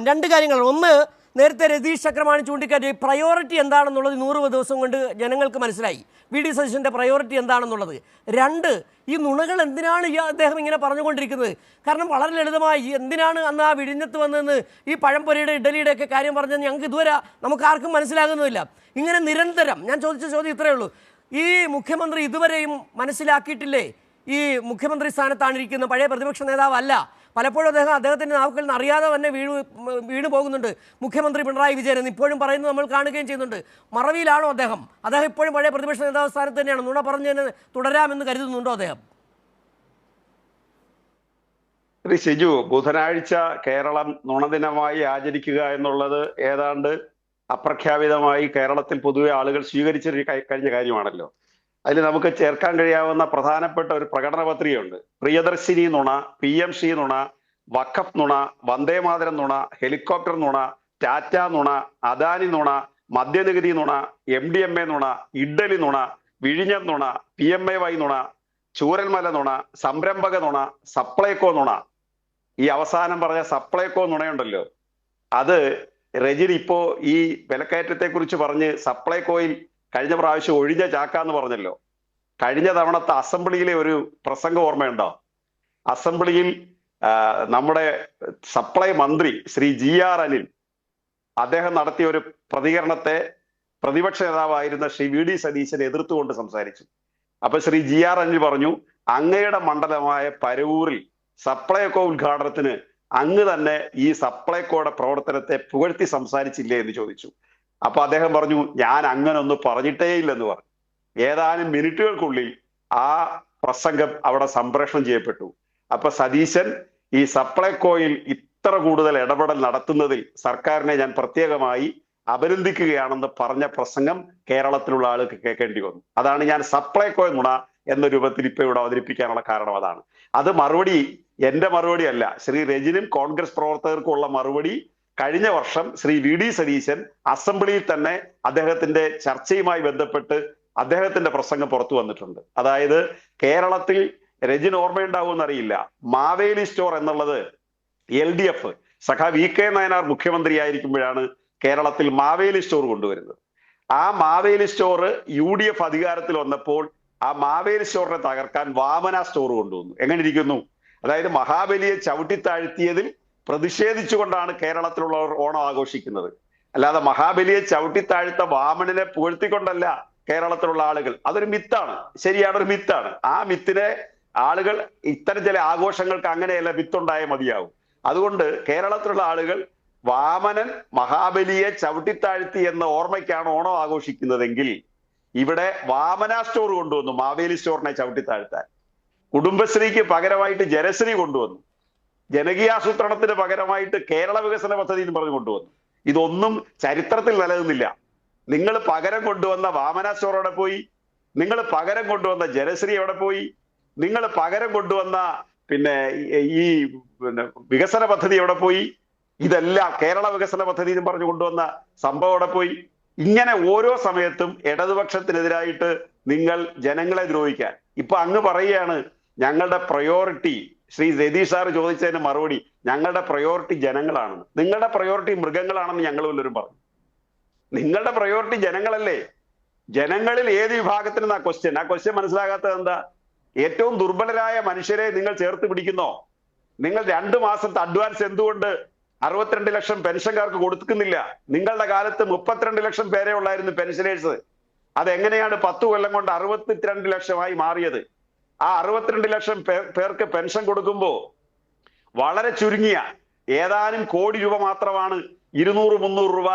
രണ്ട് കാര്യങ്ങൾ. ഒന്ന്, നേരത്തെ രതീഷ് ചക്രവാണി ചൂണ്ടിക്കാട്ടി പ്രയോറിറ്റി എന്താണെന്നുള്ളത് 100 ദിവസം കൊണ്ട് ജനങ്ങൾക്ക് മനസ്സിലായി. VD സതീശൻ്റെ പ്രയോറിറ്റി എന്താണെന്നുള്ളത്. രണ്ട്, ഈ നുണകൾ എന്തിനാണ് അദ്ദേഹം ഇങ്ങനെ പറഞ്ഞുകൊണ്ടിരിക്കുന്നത്? കാരണം വളരെ ലളിതമായി എന്തിനാണ് അന്ന് ആ വിഴിഞ്ഞത്ത് വന്നതെന്ന് ഈ പഴംപൊരിയുടെ ഇഡലിയുടെ ഒക്കെ കാര്യം പറഞ്ഞത് ഞങ്ങൾക്ക് ഇതുവരെ നമുക്ക് ആർക്കും മനസ്സിലാകുന്നില്ല. ഇങ്ങനെ നിരന്തരം ഞാൻ ചോദിച്ച ചോദ്യം ഇത്രയേ ഉള്ളൂ. ഈ മുഖ്യമന്ത്രി ഇതുവരെയും മനസ്സിലാക്കിയിട്ടില്ലേ ഈ മുഖ്യമന്ത്രി സ്ഥാനത്താണ് ഇരിക്കുന്ന പഴയ പ്രതിപക്ഷ നേതാവല്ല. പലപ്പോഴും അദ്ദേഹത്തിൻ്റെ നാവുകളിൽ നിന്ന് അറിയാതെ തന്നെ വീണു പോകുന്നുണ്ട് മുഖ്യമന്ത്രി പിണറായി വിജയൻ എന്ന് ഇപ്പോഴും പറയുന്നത് നമ്മൾ കാണുകയും ചെയ്യുന്നുണ്ട്. മറവിയിലാണോ അദ്ദേഹം ഇപ്പോഴും പഴയ പ്രതിപക്ഷ നേതാവ് സ്ഥാനത്ത് തന്നെയാണ്? നുണ പറഞ്ഞതിന് തുടരാമെന്ന് കരുതുന്നുണ്ടോ അദ്ദേഹം? ഷിജു, ബുധനാഴ്ച കേരളം നുണദിനമായി ആചരിക്കുക എന്നുള്ളത് ഏതാണ്ട് അപ്രഖ്യാപിതമായി കേരളത്തിൽ പൊതുവെ ആളുകൾ സ്വീകരിച്ച കഴിഞ്ഞ കാര്യമാണല്ലോ. അതിൽ നമുക്ക് ചേർക്കാൻ കഴിയാവുന്ന പ്രധാനപ്പെട്ട ഒരു പ്രകടന പത്രികയുണ്ട്. പ്രിയദർശിനി നുണ, PMC നുണ, വഖഫ് നുണ, വന്ദേമാതരം നുണ, ഹെലികോപ്റ്റർ നുണ, ടാറ്റ നുണ, അദാനി നുണ, മദ്യനികുതി നുണ, MDMA നുണ, ഇഡ്ഡലി നുണ, വിഴിഞ്ഞം നുണ, PMAY നുണ, ചൂരൽമല നുണ, സംരംഭക നുണ, സപ്ലൈകോ നുണ. ഈ അവസാനം പറഞ്ഞ സപ്ലൈകോ നുണയുണ്ടല്ലോ, അത് റെജിൻ ഇപ്പോ ഈ വിലക്കയറ്റത്തെ കുറിച്ച് പറഞ്ഞ് സപ്ലൈകോയിൽ കഴിഞ്ഞ പ്രാവശ്യം ഒഴിഞ്ഞ ചാക്കാന്ന് പറഞ്ഞല്ലോ. കഴിഞ്ഞ തവണത്തെ അസംബ്ലിയിലെ ഒരു പ്രസംഗം ഓർമ്മയുണ്ടോ? അസംബ്ലിയിൽ നമ്മുടെ സപ്ലൈ മന്ത്രി ശ്രീ GR അനിൽ അദ്ദേഹം നടത്തിയ ഒരു പ്രതികരണത്തെ പ്രതിപക്ഷ നേതാവായിരുന്ന ശ്രീ VD സതീശൻ എതിർത്തുകൊണ്ട് സംസാരിച്ചു. അപ്പൊ ശ്രീ GR അനിൽ പറഞ്ഞു, അങ്ങയുടെ മണ്ഡലമായ പരവൂരിൽ സപ്ലൈകോ ഉദ്ഘാടനത്തിന് അങ്ങ് തന്നെ ഈ സപ്ലൈകോയുടെ പ്രവർത്തനത്തെ പുകഴ്ത്തി സംസാരിച്ചില്ലേ എന്ന് ചോദിച്ചു. അപ്പൊ അദ്ദേഹം പറഞ്ഞു, ഞാൻ അങ്ങനെ ഒന്നും പറഞ്ഞിട്ടേ ഇല്ലെന്ന് പറഞ്ഞു. ഏതാനും മിനിറ്റുകൾക്കുള്ളിൽ ആ പ്രസംഗം അവിടെ സംപ്രേഷണം ചെയ്യപ്പെട്ടു. അപ്പൊ സതീശൻ ഈ സപ്ലൈകോയിൽ ഇത്ര കൂടുതൽ ഇടപെടൽ നടത്തുന്നതിൽ സർക്കാരിനെ ഞാൻ പ്രത്യേകമായി അഭിനന്ദിക്കുകയാണെന്ന് പറഞ്ഞ പ്രസംഗം കേരളത്തിലുള്ള ആൾക്ക് കേൾക്കേണ്ടി വന്നു. അതാണ് ഞാൻ സപ്ലൈകോ നുണ എന്ന രൂപത്തിൽ ഇപ്പൊ ഇവിടെ അവതരിപ്പിക്കാനുള്ള കാരണം. അതാണ് അത്. മറുപടി എന്റെ മറുപടി അല്ല, ശ്രീ രജിനും കോൺഗ്രസ് പ്രവർത്തകർക്കും ഉള്ള മറുപടി കഴിഞ്ഞ വർഷം ശ്രീ VD സതീശൻ അസംബ്ലിയിൽ തന്നെ അദ്ദേഹത്തിന്റെ ചർച്ചയുമായി ബന്ധപ്പെട്ട് അദ്ദേഹത്തിന്റെ പ്രസംഗം പുറത്തു വന്നിട്ടുണ്ട്. അതായത് കേരളത്തിൽ രജിന് ഓർമ്മയുണ്ടാവുമെന്നറിയില്ല, മാവേലി സ്റ്റോർ എന്നുള്ളത് LDF സഖാ VK നായനാർ മുഖ്യമന്ത്രിയായിരിക്കുമ്പോഴാണ് കേരളത്തിൽ മാവേലി സ്റ്റോർ കൊണ്ടുവരുന്നത്. ആ മാവേലി സ്റ്റോർ UDF അധികാരത്തിൽ വന്നപ്പോൾ ആ മാവേലി സ്റ്റോറിനെ തകർക്കാൻ വാമന സ്റ്റോർ കൊണ്ടുവന്നു. എങ്ങനെ ഇരിക്കുന്നു? അതായത് മഹാബലിയെ ചവിട്ടിത്താഴ്ത്തിയതിൽ പ്രതിഷേധിച്ചുകൊണ്ടാണ് കേരളത്തിലുള്ളവർ ഓണം ആഘോഷിക്കുന്നത്. അല്ലാതെ മഹാബലിയെ ചവിട്ടിത്താഴ്ത്ത വാമനനെ പുകഴ്ത്തിക്കൊണ്ടല്ല കേരളത്തിലുള്ള ആളുകൾ. അതൊരു മിത്താണ്, ശരിയാണ്, ഒരു മിത്താണ്. ആ മിത്തിനെ ആളുകൾ ഇത്തരം ചില ആഘോഷങ്ങൾക്ക് അങ്ങനെയല്ല മിത്തുണ്ടായേ മതിയാവും. അതുകൊണ്ട് കേരളത്തിലുള്ള ആളുകൾ വാമനൻ മഹാബലിയെ ചവിട്ടിത്താഴ്ത്തി എന്ന ഓർമ്മയ്ക്കാണ് ഓണം ആഘോഷിക്കുന്നതെങ്കിൽ ഇവിടെ വാമന സ്റ്റോർ കൊണ്ടുവന്നു മാവേലി സ്റ്റോറിനെ ചവിട്ടിത്താഴ്ത്താൻ. കുടുംബശ്രീക്ക് പകരമായിട്ട് ജനശ്രീ കൊണ്ടുവന്നു. ജനകീയാസൂത്രണത്തിന് പകരമായിട്ട് കേരള വികസന പദ്ധതി എന്ന് പറഞ്ഞു കൊണ്ടുവന്നു. ഇതൊന്നും ചരിത്രത്തിൽ നിലനിന്നില്ല. നിങ്ങൾ പകരം കൊണ്ടുവന്ന വാമന സ്റ്റോർ എവിടെ പോയി? നിങ്ങൾ പകരം കൊണ്ടുവന്ന ജനശ്രീ എവിടെ പോയി? നിങ്ങൾ പകരം കൊണ്ടുവന്ന ഈ വികസന പദ്ധതി എവിടെ പോയി? ഇതെല്ലാം കേരള വികസന പദ്ധതി എന്ന് പറഞ്ഞു കൊണ്ടുവന്ന സംഭവം എവിടെ പോയി? ഇങ്ങനെ ഓരോ സമയത്തും ഇടതുപക്ഷത്തിനെതിരായിട്ട് നിങ്ങൾ ജനങ്ങളെ ദ്രോഹിക്കാൻ. ഇപ്പൊ അങ്ങ് പറയുകയാണ് ഞങ്ങളുടെ പ്രയോറിറ്റി, ശ്രീ രതീഷ് സാർ ചോദിച്ചതിന് മറുപടി, ഞങ്ങളുടെ പ്രയോറിറ്റി ജനങ്ങളാണെന്ന്. നിങ്ങളുടെ പ്രയോറിറ്റി മൃഗങ്ങളാണെന്ന് ഞങ്ങൾ വല്ലവരും പറഞ്ഞു. നിങ്ങളുടെ പ്രയോറിറ്റി ജനങ്ങളല്ലേ? ജനങ്ങളിൽ ഏത് വിഭാഗത്തിനും ആ ക്വസ്റ്റ്യൻ മനസ്സിലാകാത്തത് എന്താ? ഏറ്റവും ദുർബലരായ മനുഷ്യരെ നിങ്ങൾ ചേർത്ത് പിടിക്കുന്നോ? നിങ്ങൾ 2 മാസത്തെ അഡ്വാൻസ് എന്തുകൊണ്ട് 62 ലക്ഷം പെൻഷൻകാർക്ക് കൊടുക്കുന്നില്ല? നിങ്ങളുടെ കാലത്ത് 32 ലക്ഷം പേരെ ഉള്ളായിരുന്നു പെൻഷനേഴ്സ്. അതെങ്ങനെയാണ് 10 കൊല്ലം കൊണ്ട് 62 ലക്ഷമായി മാറിയത്? ആ 62 ലക്ഷം പേർക്ക് പെൻഷൻ കൊടുക്കുമ്പോൾ വളരെ ചുരുങ്ങിയ ഏതാനും കോടി രൂപ മാത്രമാണ് 200-300 രൂപ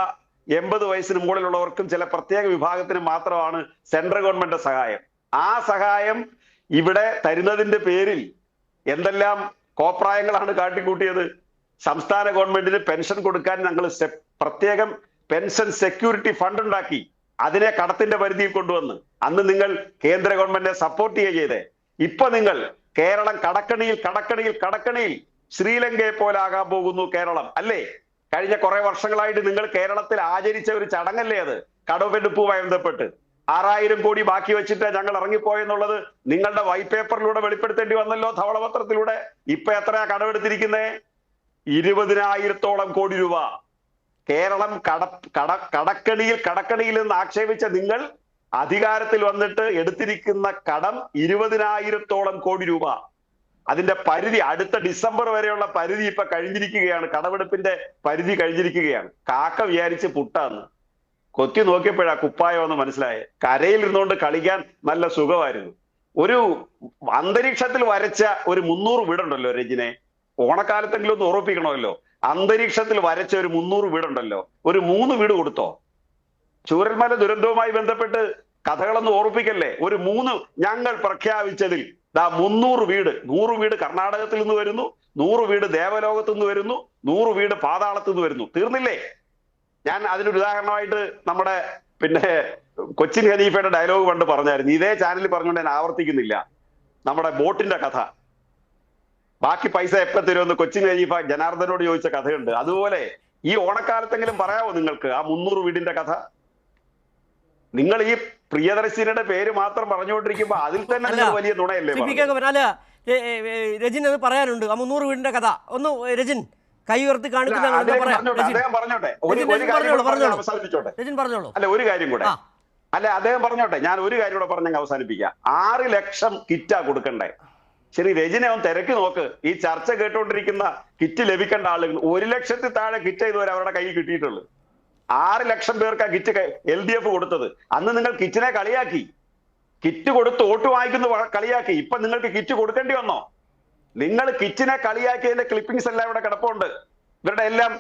80 വയസ്സിന് മുകളിലുള്ളവർക്കും ചില പ്രത്യേക വിഭാഗത്തിന് മാത്രമാണ് സെൻട്രൽ ഗവൺമെന്റ് സഹായം. ആ സഹായം ഇവിടെ തരുന്നതിന്റെ പേരിൽ എന്തെല്ലാം കോപ്രായങ്ങളാണ് കാട്ടിക്കൂട്ടിയത്. സംസ്ഥാന ഗവൺമെന്റിന് പെൻഷൻ കൊടുക്കാൻ ഞങ്ങൾ പ്രത്യേകം പെൻഷൻ സെക്യൂരിറ്റി ഫണ്ട് ഉണ്ടാക്കി. അതിനെ കടത്തിന്റെ പരിധിയിൽ കൊണ്ടുവന്ന് അന്ന് നിങ്ങൾ കേന്ദ്ര ഗവൺമെന്റിനെ സപ്പോർട്ട് ചെയ്തേ. ഇപ്പൊ നിങ്ങൾ കേരളം കടക്കണിയിൽ ശ്രീലങ്കയെ പോലെ ആകാൻ പോകുന്നു കേരളം, അല്ലേ? കഴിഞ്ഞ കുറെ വർഷങ്ങളായിട്ട് നിങ്ങൾ കേരളത്തിൽ ആചരിച്ച ഒരു ചടങ്ങല്ലേ അത്, കടമെടുപ്പുമായി ബന്ധപ്പെട്ട് 6000 കോടി ബാക്കി വെച്ചിട്ട് ഞങ്ങൾ ഇറങ്ങിപ്പോയെന്നുള്ളത് നിങ്ങളുടെ വൈറ്റ് പേപ്പറിലൂടെ വെളിപ്പെടുത്തേണ്ടി വന്നല്ലോ, ധവളപത്രത്തിലൂടെ. ഇപ്പൊ എത്രയാ കടമെടുത്തിരിക്കുന്നേ? 20,000-ഓളം കോടി രൂപ. കേരളം കടക്കണിയിൽ നിന്ന് ആക്ഷേപിച്ച നിങ്ങൾ അധികാരത്തിൽ വന്നിട്ട് എടുത്തിരിക്കുന്ന കടം 20,000-ഓളം കോടി രൂപ. അതിന്റെ പരിധി അടുത്ത ഡിസംബർ വരെയുള്ള പരിധി ഇപ്പൊ കഴിഞ്ഞിരിക്കുകയാണ്. കടമെടുപ്പിന്റെ പരിധി കഴിഞ്ഞിരിക്കുകയാണ്. കാക്ക വിചാരിച്ച് പുട്ടാന്ന് കൊത്തി നോക്കിയപ്പോഴാ കുപ്പായമെന്ന് മനസ്സിലായേ. കരയിൽ ഇരുന്നുകൊണ്ട് കളിക്കാൻ നല്ല സുഖമായിരുന്നു. ഒരു അന്തരീക്ഷത്തിൽ വരച്ച ഒരു 300 വീടുണ്ടല്ലോ രജിനെ, ഓണക്കാലത്തെങ്കിലും ഒന്ന് ഉറപ്പിക്കണമല്ലോ. അന്തരീക്ഷത്തിൽ വരച്ച ഒരു 300 വീടുണ്ടല്ലോ, ഒരു 3 വീട് കൊടുത്തോ? ചൂരൽമല ദുരന്തവുമായി ബന്ധപ്പെട്ട് കഥകളൊന്നും ഓർപ്പിക്കല്ലേ. ഒരു 3 ഞങ്ങൾ പ്രഖ്യാപിച്ചതിൽ 300 വീട്, 100 വീട് കർണാടകത്തിൽ നിന്ന് വരുന്നു, 100 വീട് ദേവലോകത്ത് നിന്ന് വരുന്നു, 100 വീട് പാതാളത്ത് നിന്ന് വരുന്നു. തീർന്നില്ലേ? ഞാൻ അതിനൊരു ഉദാഹരണമായിട്ട് നമ്മുടെ കൊച്ചിൻ ഖലീഫയുടെ ഡയലോഗ് പണ്ട് പറഞ്ഞായിരുന്നു. ഇതേ ചാനലിൽ പറഞ്ഞുകൊണ്ട് ഞാൻ ആവർത്തിക്കുന്നില്ല. നമ്മുടെ ബോട്ടിന്റെ കഥ, ബാക്കി പൈസ എപ്പോ തരുമെന്ന് കൊച്ചിൻ ഖലീഫ ജനാർദ്ദനോട് ചോദിച്ച കഥയുണ്ട്. അതുപോലെ ഈ ഓണക്കാലത്തെങ്കിലും പറയാമോ നിങ്ങൾക്ക് ആ 300 വീടിന്റെ കഥ? നിങ്ങൾ ഈ പ്രിയദർശിനിയുടെ പേര് മാത്രം പറഞ്ഞുകൊണ്ടിരിക്കുമ്പോ അതിൽ തന്നെ നിങ്ങൾ വലിയ നുണയല്ലേ? രജിൻ അത് പറയാനുണ്ട്, ആ 300 വീടിന്റെ കഥ ഒന്ന് രജിൻ കൈ ഉയർത്തി കാണിക്കുന്ന. അദ്ദേഹം പറഞ്ഞോട്ടെ, അല്ല ഒരു കാര്യം കൂടെ, അല്ലെ അദ്ദേഹം പറഞ്ഞോട്ടെ, ഞാൻ ഒരു കാര്യം കൂടെ പറഞ്ഞങ്ങ് അവസാനിപ്പിക്കാം. 6 ലക്ഷം കിറ്റാ കൊടുക്കണ്ടേ? ശരി, രജിനെ ഒന്ന് തിരക്കി നോക്ക്. ഈ ചർച്ച കേട്ടുകൊണ്ടിരിക്കുന്ന കിറ്റ് ലഭിക്കേണ്ട ആളുകൾ 1 ലക്ഷത്തിൽ താഴെ കിറ്റ് ഇതുവരെ അവരുടെ കയ്യിൽ കിട്ടിയിട്ടുള്ളൂ. 6 ലക്ഷം പേർക്ക് ആ കിറ്റ് LDF കൊടുത്തത്. അന്ന് നിങ്ങൾ കിറ്റിനെ കളിയാക്കി, കിറ്റ് കൊടുത്ത് വോട്ട് വാങ്ങിക്കുന്ന കളിയാക്കി. ഇപ്പൊ നിങ്ങൾക്ക് കിറ്റ് കൊടുക്കേണ്ടി വന്നോ? നിങ്ങൾ കിറ്റിനെ കളിയാക്കിയതിന്റെ ക്ലിപ്പിംഗ്സ് എല്ലാം ഇവിടെ കിടപ്പുണ്ട്. ഇവരുടെ എല്ലാം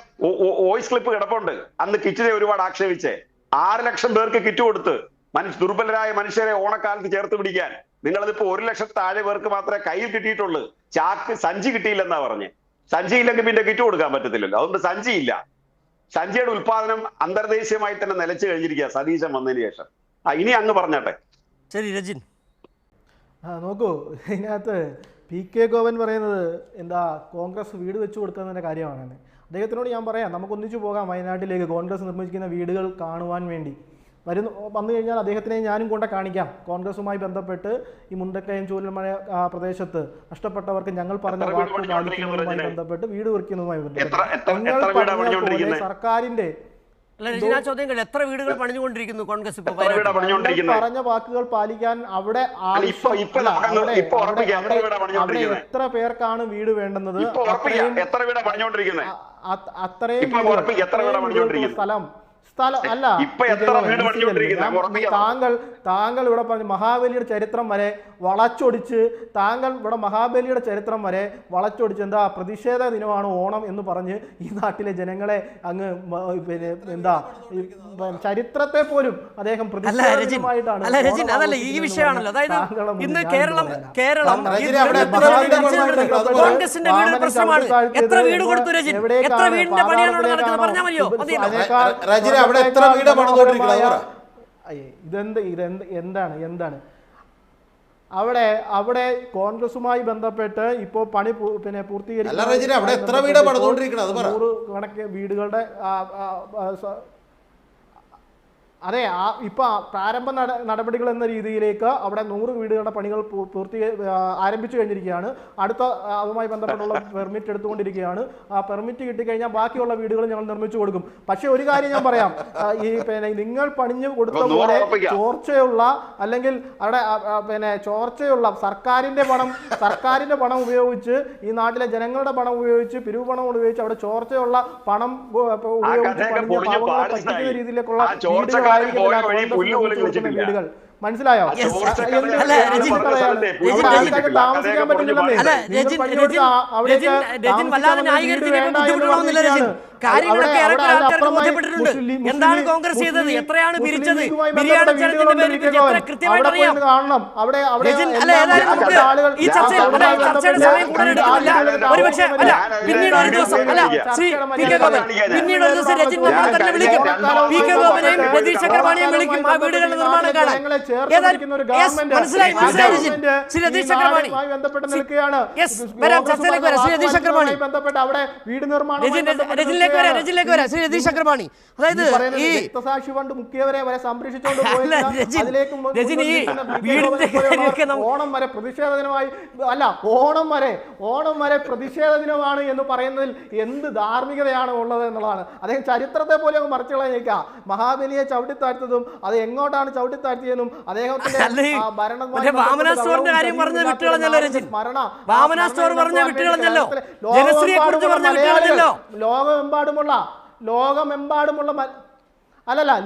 വോയിസ് ക്ലിപ്പ് കിടപ്പുണ്ട്. അന്ന് കിറ്റിനെ ഒരുപാട് ആക്ഷേപിച്ചേ. 6 ലക്ഷം പേർക്ക് കിറ്റ് കൊടുത്ത് ദുർബലരായ മനുഷ്യരെ ഓണക്കാലത്ത് ചേർത്ത് പിടിക്കാൻ. നിങ്ങളതിപ്പോ 1 ലക്ഷത്തി താഴെ പേർക്ക് മാത്രമേ കയ്യിൽ കിട്ടിയിട്ടുള്ളൂ. സഞ്ചി കിട്ടിയില്ലെന്നാ പറഞ്ഞ്. സഞ്ചി ഇല്ലെങ്കിൽ പിന്നെ കിറ്റ് കൊടുക്കാൻ പറ്റത്തില്ലല്ലോ. അതുകൊണ്ട് സഞ്ചിയില്ല. സഞ്ചിയുടെ ഉത്പാദനം അന്തർദേശീയമായി തന്നെ നിലച്ചു കഴിഞ്ഞിരിക്കുക സതീശൻ വന്നതിന് ശേഷം. ഇനി അങ്ങ് പറഞ്ഞാട്ടെ. ശരി രജിൻ. നോക്കൂ, ഇതിനകത്ത് PK ഗോവൻ പറയുന്നത് എന്താ കോൺഗ്രസ് വീട് വെച്ച് കൊടുക്കുന്നതിൻ്റെ കാര്യമാണ്. അദ്ദേഹത്തിനോട് ഞാൻ പറയാം, നമുക്ക് ഒന്നിച്ചു പോകാം വയനാട്ടിലേക്ക് കോൺഗ്രസ് നിർമ്മിക്കുന്ന വീടുകൾ കാണുവാൻ വേണ്ടി. വന്നു കഴിഞ്ഞാൽ അദ്ദേഹത്തിനെ ഞാനും കൊണ്ട് കാണിക്കാം. കോൺഗ്രസുമായി ബന്ധപ്പെട്ട് ഈ മുണ്ടക്കയം ചൂരൽമല പ്രദേശത്ത് നഷ്ടപ്പെട്ടവർക്ക് ഞങ്ങൾ പറഞ്ഞ വാക്ക് പാലിക്കുന്നതുമായി ബന്ധപ്പെട്ട് വീട് വെക്കുന്നതുമായി ബന്ധപ്പെട്ട് സർക്കാരിന്റെ എത്ര വീടുകൾ പണിഞ്ഞുകൊണ്ടിരിക്കുന്നു കോൺഗ്രസ്? പറഞ്ഞ വാക്കുകൾ പാലിക്കാൻ അവിടെ എത്ര പേർക്കാണ് വീട് വേണ്ടുന്നത് അത്രയും സ്ഥലം അല്ല. താങ്കൾ ഇവിടെ പറഞ്ഞു മഹാബലിയുടെ ചരിത്രം വരെ വളച്ചൊടിച്ച്, എന്താ പ്രതിഷേധ ദിനമാണ് ഓണം എന്ന് പറഞ്ഞ് ഈ നാട്ടിലെ ജനങ്ങളെ അങ്ങ് എന്താ ചരിത്രത്തെ പോലും അദ്ദേഹം പ്രതിഷേധമായിട്ടാണ്. ഈ വിഷയമാണല്ലോ. അതായത് ഇന്ന് കേരളം കോൺഗ്രസിന്റെ വീട് പ്രശ്നമാണ്. എത്ര വീട് കൊടുത്തു രജിൻ? എത്ര വീടിന്റെ പണിയാണ് നടക്കുന്നത് പറഞ്ഞാൽ മതിയോ? എന്താണ് അവിടെ കോൺഗ്രസുമായി ബന്ധപ്പെട്ട് ഇപ്പോ പണി പൂർത്തീകരിക്കുന്ന കണക്ക് വീടുകളുടെ അതെ ഇപ്പൊ പ്രാരംഭ നടപടികൾ എന്ന രീതിയിലേക്ക് അവിടെ 100 വീടുകളുടെ പണികൾ ആരംഭിച്ചു കഴിഞ്ഞിരിക്കുകയാണ്. അടുത്ത അതുമായി ബന്ധപ്പെട്ടുള്ള പെർമിറ്റ് എടുത്തുകൊണ്ടിരിക്കുകയാണ്. ആ പെർമിറ്റ് കിട്ടിക്കഴിഞ്ഞാൽ ബാക്കിയുള്ള വീടുകൾ ഞങ്ങൾ നിർമ്മിച്ചു കൊടുക്കും. പക്ഷെ ഒരു കാര്യം ഞാൻ പറയാം, ഈ നിങ്ങൾ പണിഞ്ഞു കൊടുത്ത പോലെ ചോർച്ചയുള്ള അല്ലെങ്കിൽ അവിടെ ചോർച്ചയുള്ള സർക്കാരിന്റെ പണം ഉപയോഗിച്ച്, ഈ നാട്ടിലെ ജനങ്ങളുടെ പണം ഉപയോഗിച്ച്, പിരിവ് പണം ഉപയോഗിച്ച് അവിടെ ചോർച്ചയുള്ള പണം ഉപയോഗിച്ച് പറ്റിക്കുന്ന രീതിയിലേക്കുള്ള വീടുകൾ മനസ്സിലായോ? താമസിക്കാൻ പറ്റില്ല. കാര്യങ്ങളൊക്കെ ഏറെക്കുറെ ആൾക്കാർക്ക് ബോധ്യപ്പെട്ടിട്ടുണ്ട്. എന്താണ് കോൺഗ്രസ് ചെയ്തത്, എത്രയാണ് പിരിച്ചത്, ബിരിയാണി ചലനത്തിന്റെ പേരിൽ പിരിച്ചത് എത്ര കൃത്യമായിട്ട് അറിയാം. ഈ ചർച്ചയുടെ സമയം കൂടുതൽ എടുക്കുന്നില്ല. ഒരുപക്ഷെ പിന്നീട് ഒരു ദിവസം ശ്രീ പി കെ ഗോപൻ പിന്നീട് ഒരു ദിവസം രജിൻ നമ്മളെ തന്നെ വിളിക്കും. പി കെ ഗോപനെയും രതീഷ് ചക്രപാണിയെയും വിളിക്കും ആ വീടുകളുടെ നിർമ്മാണം കാണാൻ. മനസ്സിലായി രജിൻ. ശ്രീ രതീഷ് ചക്രപാണി വരാം, ചർച്ചയിലേക്ക് വരാം. ശ്രീ രതീഷ് ചക്രപാണി രജിനിലേക്ക് വരാം. ശ്രീ രതീഷ് ചക്രപാണി, അതായത് ഈ രക്തസാക്ഷി ഫണ്ട് മുഖ്യവരെ വരെ സംരക്ഷിച്ചുകൊണ്ട് രജിൻ ഈ വീടിന്റെ കാര്യമൊക്കെ ഓണം വരെ പ്രതിഷേധ ദിനമായി അല്ല ഓണം വരെ പ്രതിഷേധ ദിനമാണ് എന്ന് പറയുന്നതിൽ എന്ത് ധാർമ്മികതയാണ് ഉള്ളത് എന്നുള്ളതാണ്. അദ്ദേഹം ചരിത്രത്തെ പോലെ അങ്ങ് മറിച്ചു കളഞ്ഞേക്കാം. മഹാബലിയെ ചവിട്ടിത്താഴ്ത്തതും അത് എങ്ങോട്ടാണ് ചവിട്ടിത്താഴ്ത്തിയതെന്നും അദ്ദേഹത്തിന്റെ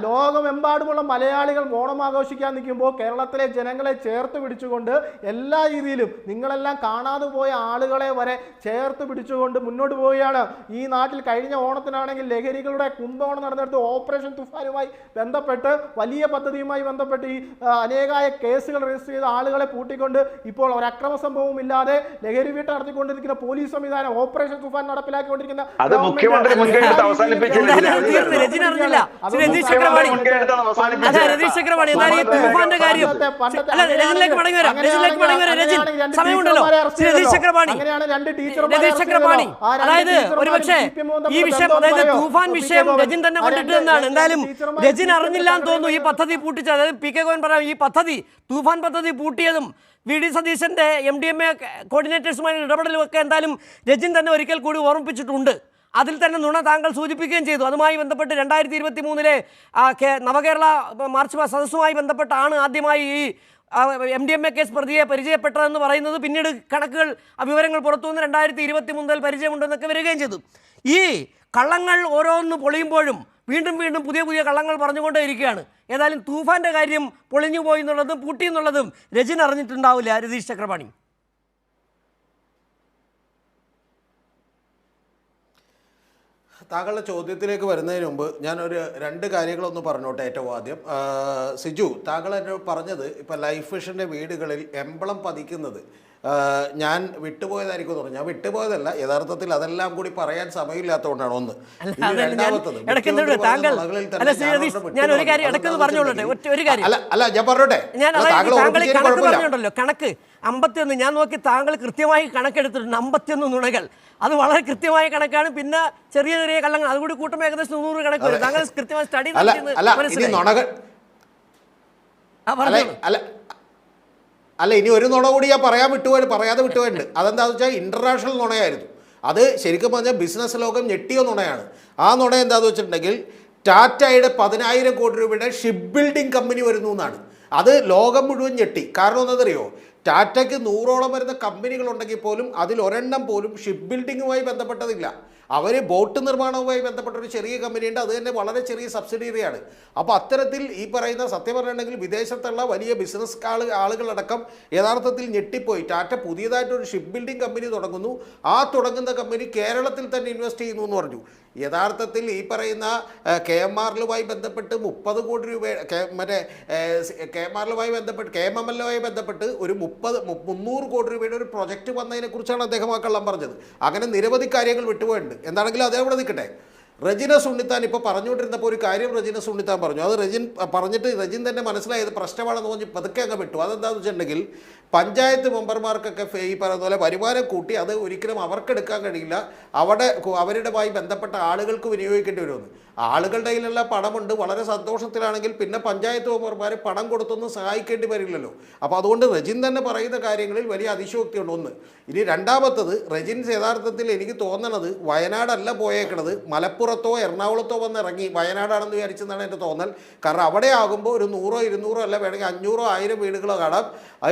ലോകമെമ്പാടുമുള്ള മലയാളികൾ ഓണം ആഘോഷിക്കാൻ നിൽക്കുമ്പോൾ കേരളത്തിലെ ജനങ്ങളെ ചേർത്ത് പിടിച്ചുകൊണ്ട് എല്ലാ രീതിയിലും നിങ്ങളെല്ലാം കാണാതെ പോയ ആളുകളെ വരെ ചേർത്ത് പിടിച്ചുകൊണ്ട് മുന്നോട്ട് പോവുകയാണ്. ഈ നാട്ടിൽ കഴിഞ്ഞ ഓണത്തിനാണെങ്കിൽ ലഹരികളുടെ കുംഭകോണം നടന്നെടുത്ത് ഓപ്പറേഷൻ തുഫാനുമായി ബന്ധപ്പെട്ട് വലിയ പദ്ധതിയുമായി ബന്ധപ്പെട്ട് ഈ അനേകായ കേസുകൾ രജിസ്റ്റർ ചെയ്ത ആളുകളെ പൂട്ടിക്കൊണ്ട് ഇപ്പോൾ ഒരു അക്രമ സംഭവവും ഇല്ലാതെ ലഹരി വീട്ട് നടത്തിക്കൊണ്ടിരിക്കുന്ന പോലീസ് സംവിധാനം ഓപ്പറേഷൻ തുഫാൻ നടപ്പിലാക്കിക്കൊണ്ടിരിക്കുന്ന രതീഷ് ചക്രപാണി എന്നാൽ ഈ തൂഫാന്റെ കാര്യം രജിനിലേക്ക് മടങ്ങി വരാം. സമയമുണ്ടല്ലോ. രതീഷ് ചക്രപാണി അതായത് ഒരുപക്ഷെ ഈ വിഷയം, അതായത് തൂഫാൻ വിഷയം രജിൻ തന്നെ കൊണ്ടിട്ട് എന്നാണ്. എന്തായാലും രജിൻ അറിഞ്ഞില്ല എന്ന് തോന്നുന്നു ഈ പദ്ധതി പൂട്ടിച്ചത്. അതായത് പി കെ ഗോവൻ പറയാം, ഈ പദ്ധതി തൂഫാൻ പദ്ധതി പൂട്ടിയതും വി ഡി സതീശന്റെ MDMA കോർഡിനേറ്റേഴ്സുമായി ഇടപെടലും ഒക്കെ എന്തായാലും രജിൻ തന്നെ ഒരിക്കൽ കൂടി ഓർമ്മിപ്പിച്ചിട്ടുണ്ട്. അതിൽ തന്നെ നുണ താങ്കൾ സൂചിപ്പിക്കുകയും ചെയ്തു. അതുമായി ബന്ധപ്പെട്ട് 2023 നവകേരള മാർച്ച് സദസ്സുമായി ബന്ധപ്പെട്ടാണ് ആദ്യമായി ഈ MDMA കേസ് പ്രതിയെ പരിചയപ്പെട്ടതെന്ന് പറയുന്നത്. പിന്നീട് കണക്കുകൾ വിവരങ്ങൾ പുറത്തുനിന്ന് 2023 മുതൽ പരിചയമുണ്ടെന്നൊക്കെ വരികയും ചെയ്തു. ഈ കള്ളങ്ങൾ ഓരോന്ന് പൊളിയുമ്പോഴും വീണ്ടും വീണ്ടും പുതിയ കള്ളങ്ങൾ പറഞ്ഞുകൊണ്ടേ ഇരിക്കുകയാണ്. ഏതായാലും തൂഫാന്റെ കാര്യം പൊളിഞ്ഞു പോയി എന്നുള്ളതും പൂട്ടി എന്നുള്ളതും രജിൻ അറിഞ്ഞിട്ടുണ്ടാവില്ല. രതീഷ് ചക്രപാണി, താങ്കളുടെ ചോദ്യത്തിലേക്ക് വരുന്നതിന് മുമ്പ് ഞാനൊരു 2 കാര്യങ്ങളൊന്ന് പറഞ്ഞോട്ടെ. ഏറ്റവും ആദ്യം സിജു, താങ്കൾ എന്നോട് പറഞ്ഞത് ഇപ്പം ലൈഫ് മിഷൻ്റെ വീടുകളിൽ എംബ്ലം പതിക്കുന്നത് ഞാൻ വിട്ടുപോയതായിരിക്കും എന്ന് പറഞ്ഞു. ഞാൻ വിട്ടുപോയതല്ല, യഥാർത്ഥത്തിൽ അതെല്ലാം കൂടി പറയാൻ സമയമില്ലാത്തതുകൊണ്ടാണ് ഒന്ന്. രണ്ടാമത്തത് അല്ല ഞാൻ പറഞ്ഞോട്ടെ, കണക്ക് 51 ഞാൻ നോക്കി, താങ്കൾ കൃത്യമായി കണക്കെടുത്തിട്ടുണ്ട്. 51 നുണകൾ, അത് വളരെ കൃത്യമായ കണക്കാണ്. പിന്നെ ചെറിയ കള്ളങ്ങൾ അതുകൂടി കൂട്ടുമ്പോൾ ഏകദേശം 100 കണക്ക് വരും. താങ്കൾ കൃത്യമായി സ്റ്റഡി അല്ല ഇനി ഒരു നുണ കൂടി ഞാൻ പറയാതെ വിട്ടുപോയിട്ടുണ്ട്. അതെന്താണെന്ന് വെച്ചാൽ ഇന്റർനാഷണൽ നുണയായിരുന്നു. അത് ശരിക്കും പറഞ്ഞാൽ ബിസിനസ് ലോകം ഞെട്ടിയ നുണയാണ്. ആ നുണ എന്താണെന്ന് വെച്ചിട്ടുണ്ടെങ്കിൽ ടാറ്റയുടെ 10,000 കോടി രൂപയുടെ ഷിപ്പ് ബിൽഡിംഗ് കമ്പനി വരുന്നു എന്നാണ്. അത് ലോകം മുഴുവൻ ഞെട്ടി. കാരണം എന്താണെന്നറിയോ, ടാറ്റയ്ക്ക് 100ഓളം വരുന്ന കമ്പനികളുണ്ടെങ്കിൽ പോലും അതിൽ ഒരെണ്ണം പോലും ഷിപ്പ് ബിൽഡിങ്ങുമായി ബന്ധപ്പെട്ടതില്ല. അവർ ബോട്ട് നിർമ്മാണവുമായി ബന്ധപ്പെട്ട ഒരു ചെറിയ കമ്പനിയുണ്ട്, അത് തന്നെ വളരെ ചെറിയ സബ്സിഡിയറിയാണ്. അപ്പോൾ അത്തരത്തിൽ ഈ പറയുന്ന സത്യം പറഞ്ഞിട്ടുണ്ടെങ്കിൽ വിദേശത്തുള്ള വലിയ ബിസിനസ് ആളുകളടക്കം യഥാർത്ഥത്തിൽ ഞെട്ടിപ്പോയി. ടാറ്റ പുതിയതായിട്ടൊരു ഷിപ്പ് ബിൽഡിംഗ് കമ്പനി തുടങ്ങുന്നു, ആ തുടങ്ങുന്ന കമ്പനി കേരളത്തിൽ തന്നെ ഇൻവെസ്റ്റ് ചെയ്യുന്നു എന്ന് പറഞ്ഞു. യഥാർത്ഥത്തിൽ ഈ പറയുന്ന KMRലുമായി ബന്ധപ്പെട്ട് 30 കോടി രൂപ മറ്റേ KMRലുമായി ബന്ധപ്പെട്ട് KMMLുമായി ബന്ധപ്പെട്ട് ഒരു 300 കോടി രൂപയുടെ ഒരു പ്രൊജക്റ്റ് വന്നതിനെക്കുറിച്ചാണ് അദ്ദേഹം ആ കള്ളം പറഞ്ഞത്. അങ്ങനെ നിരവധി കാര്യങ്ങൾ വിട്ടുപോയിട്ടുണ്ട്. എന്താണെങ്കിലും അതേ അവിടെ നിൽക്കട്ടെ. റജിനസ് ഉണ്ണിത്താൻ ഇപ്പോൾ പറഞ്ഞുകൊണ്ടിരുന്നപ്പോൾ ഒരു കാര്യം റജിനസ് ഉണ്ണിത്താൻ പറഞ്ഞു. അത് റജിൻ തന്നെ മനസ്സിലായത് പ്രശ്നമാണെന്ന് പറഞ്ഞ് പതുക്കെ അങ്ങ് വിട്ടു. അതെന്താണെന്ന് വെച്ചിട്ടുണ്ടെങ്കിൽ പഞ്ചായത്ത് മെമ്പർമാർക്കൊക്കെ ഈ പറയുന്ന പോലെ വരുമാനം കൂട്ടി അത് ഒരിക്കലും അവർക്കെടുക്കാൻ കഴിയില്ല, അവരുമായി ബന്ധപ്പെട്ട ആളുകൾക്ക് വിനിയോഗിക്കേണ്ടി വരുമെന്ന്. ആളുകളുടെ കയ്യിലുള്ള പണമുണ്ട്, വളരെ സന്തോഷത്തിലാണെങ്കിൽ പിന്നെ പഞ്ചായത്ത് മെമ്പർമാർ പണം കൊടുത്തൊന്നും സഹായിക്കേണ്ടി വരില്ലല്ലോ. അപ്പോൾ അതുകൊണ്ട് റജിൻ തന്നെ പറയുന്ന കാര്യങ്ങളിൽ വലിയ അതിശയോക്തിയുണ്ട് ഒന്ന്. ഇനി രണ്ടാമത്തത്, റജിൻ യഥാർത്ഥത്തിൽ എനിക്ക് തോന്നണത് വയനാടല്ല പോയേക്കണത്, മലപ്പുറത്തോ എറണാകുളത്തോ വന്നിറങ്ങി വയനാടാണെന്ന് വിചാരിച്ചെന്നാണ് എൻ്റെ തോന്നൽ. കാരണം അവിടെ ആകുമ്പോൾ ഒരു 100 200 അല്ല വേണമെങ്കിൽ 500 1000 വീടുകളോ കാണാം.